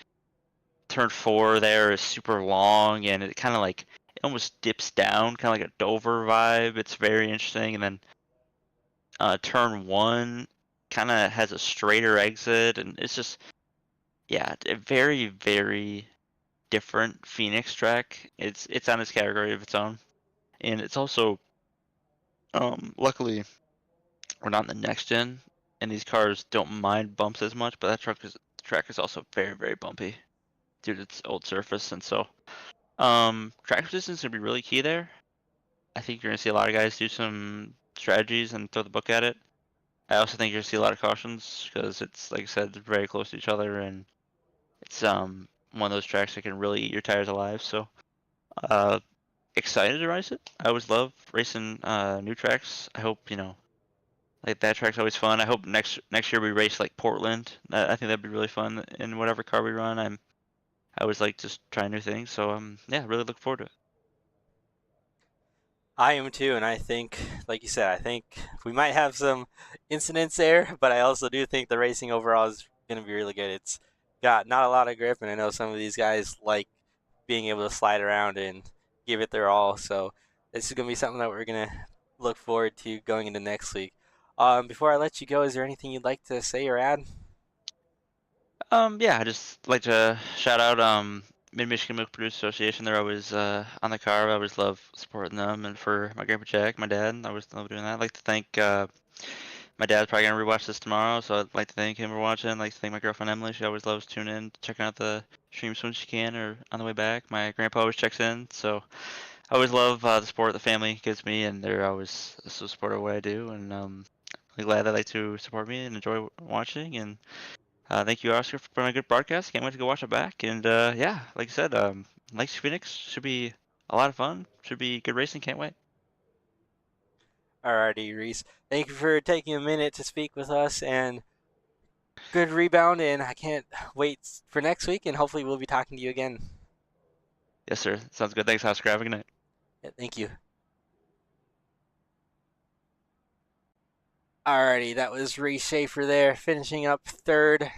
turn four there is super long, and it kind of like it almost dips down, kind of like a Dover vibe. It's very interesting, and then turn one kind of has a straighter exit, and it's just yeah, a very, very different Phoenix track. It's on its category of its own, and it's also luckily we're not in the next gen, and these cars don't mind bumps as much, but that track is also very, very bumpy due to its old surface, and so track resistance would be really key there. I think you're gonna see a lot of guys do some strategies and throw the book at it. I also think you're gonna see a lot of cautions because it's like I said, they're very close to each other, and it's one of those tracks that can really eat your tires alive. So uh excited to race it. I always love racing new tracks. I hope, like that track's always fun. I hope next year we race like Portland. I think that'd be really fun in whatever car we run. I always like to try new things. So yeah, really look forward to it. I am too, and I think, like you said, I think we might have some incidents there, but I also do think the racing overall is going to be really good. It's got not a lot of grip, and I know some of these guys like being able to slide around and give it their all. So this is going to be something that we're going to look forward to going into next week. Before I let you go, is there anything you'd like to say or add? Yeah, I just like to shout out Mid-Michigan Milk Producers Association. They're always on the car. I always love supporting them, and for my grandpa Jack, my dad, I always love doing that. I'd like to thank my dad's probably gonna rewatch this tomorrow, so I'd like to thank him for watching. I'd like to thank my girlfriend Emily. She always loves tuning in, checking out the streams when she can or on the way back. My grandpa always checks in, so I always love the support the family gives me, and they're always so supportive of what I do, and really glad they like to support me and enjoy watching. And thank you, Oscar, for putting on a good broadcast. Can't wait to go watch it back. And yeah, like I said, Legacy Phoenix should be a lot of fun. Should be good racing. Can't wait. Alrighty, Reese. Thank you for taking a minute to speak with us, and good rebound. And I can't wait for next week, and hopefully we'll be talking to you again. Yes, sir. Sounds good. Thanks, Oscar. Have a good night. Yeah, thank you. Alrighty, that was Reese Schaefer there, finishing up third.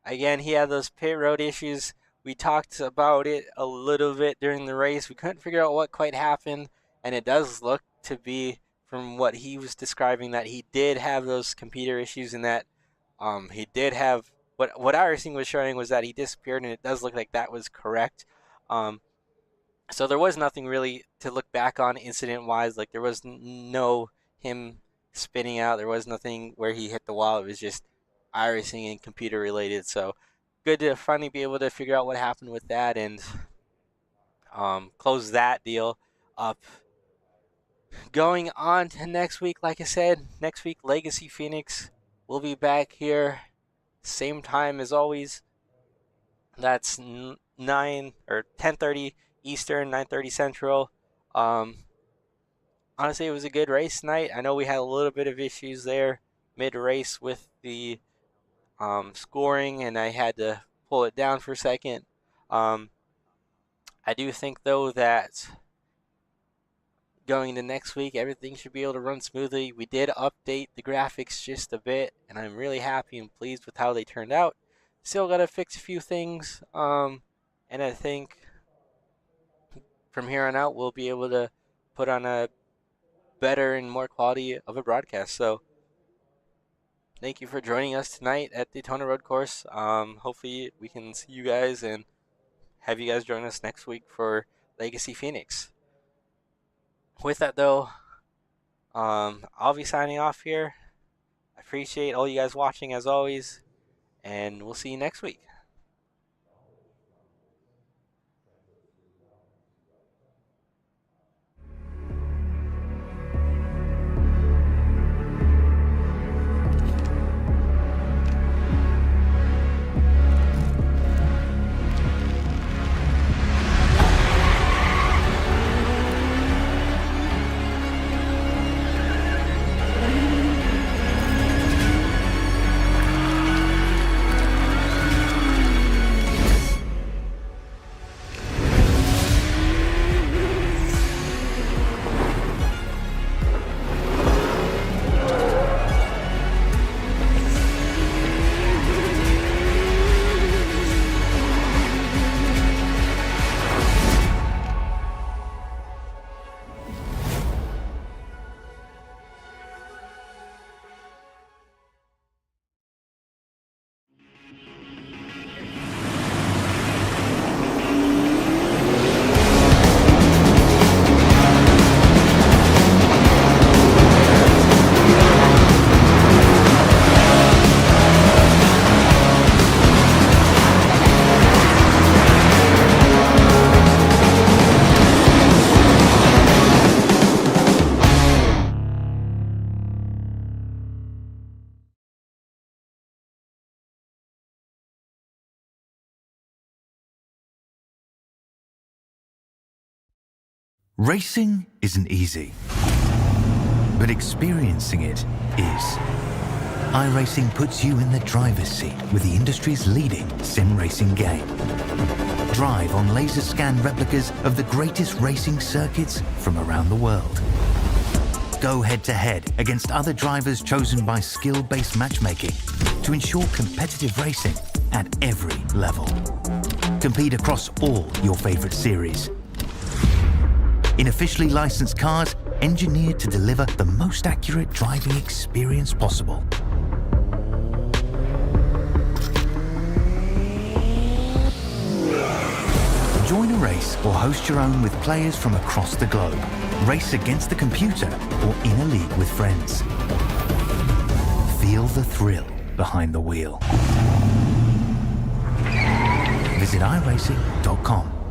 Again, he had those pit road issues. We talked about it a little bit during the race. We couldn't figure out what quite happened, and it does look to be, from what he was describing, that he did have those computer issues, and that he did have what iRacing was showing was that he disappeared, and it does look like that was correct. So there was nothing really to look back on incident-wise. Like, there was no him spinning out. There was nothing where he hit the wall. It was just iRacing and computer related. So good to finally be able to figure out what happened with that and close that deal up. Going on to next week, like I said, next week Legacy Phoenix will be back here same time as always. That's 9 or 10:30 Eastern, 9:30 Central. Honestly, it was a good race tonight. I know we had a little bit of issues there mid-race with the scoring, and I had to pull it down for a second. I do think, though, that going into next week, everything should be able to run smoothly. We did update the graphics just a bit, and I'm really happy and pleased with how they turned out. Still got to fix a few things, and I think from here on out, we'll be able to put on a better and more quality of a broadcast. So thank you for joining us tonight at Daytona Road Course. Hopefully we can see you guys and have you guys join us next week for Legacy Phoenix. With that, though, I'll be signing off here. I appreciate all you guys watching as always, and we'll see you next week. Racing isn't easy, but experiencing it is. iRacing puts you in the driver's seat with the industry's leading sim racing game. Drive on laser scan replicas of the greatest racing circuits from around the world. Go head-to-head against other drivers chosen by skill-based matchmaking to ensure competitive racing at every level. Compete across all your favorite series. In officially licensed cars, engineered to deliver the most accurate driving experience possible. Join a race or host your own with players from across the globe. Race against the computer or in a league with friends. Feel the thrill behind the wheel. Visit iRacing.com.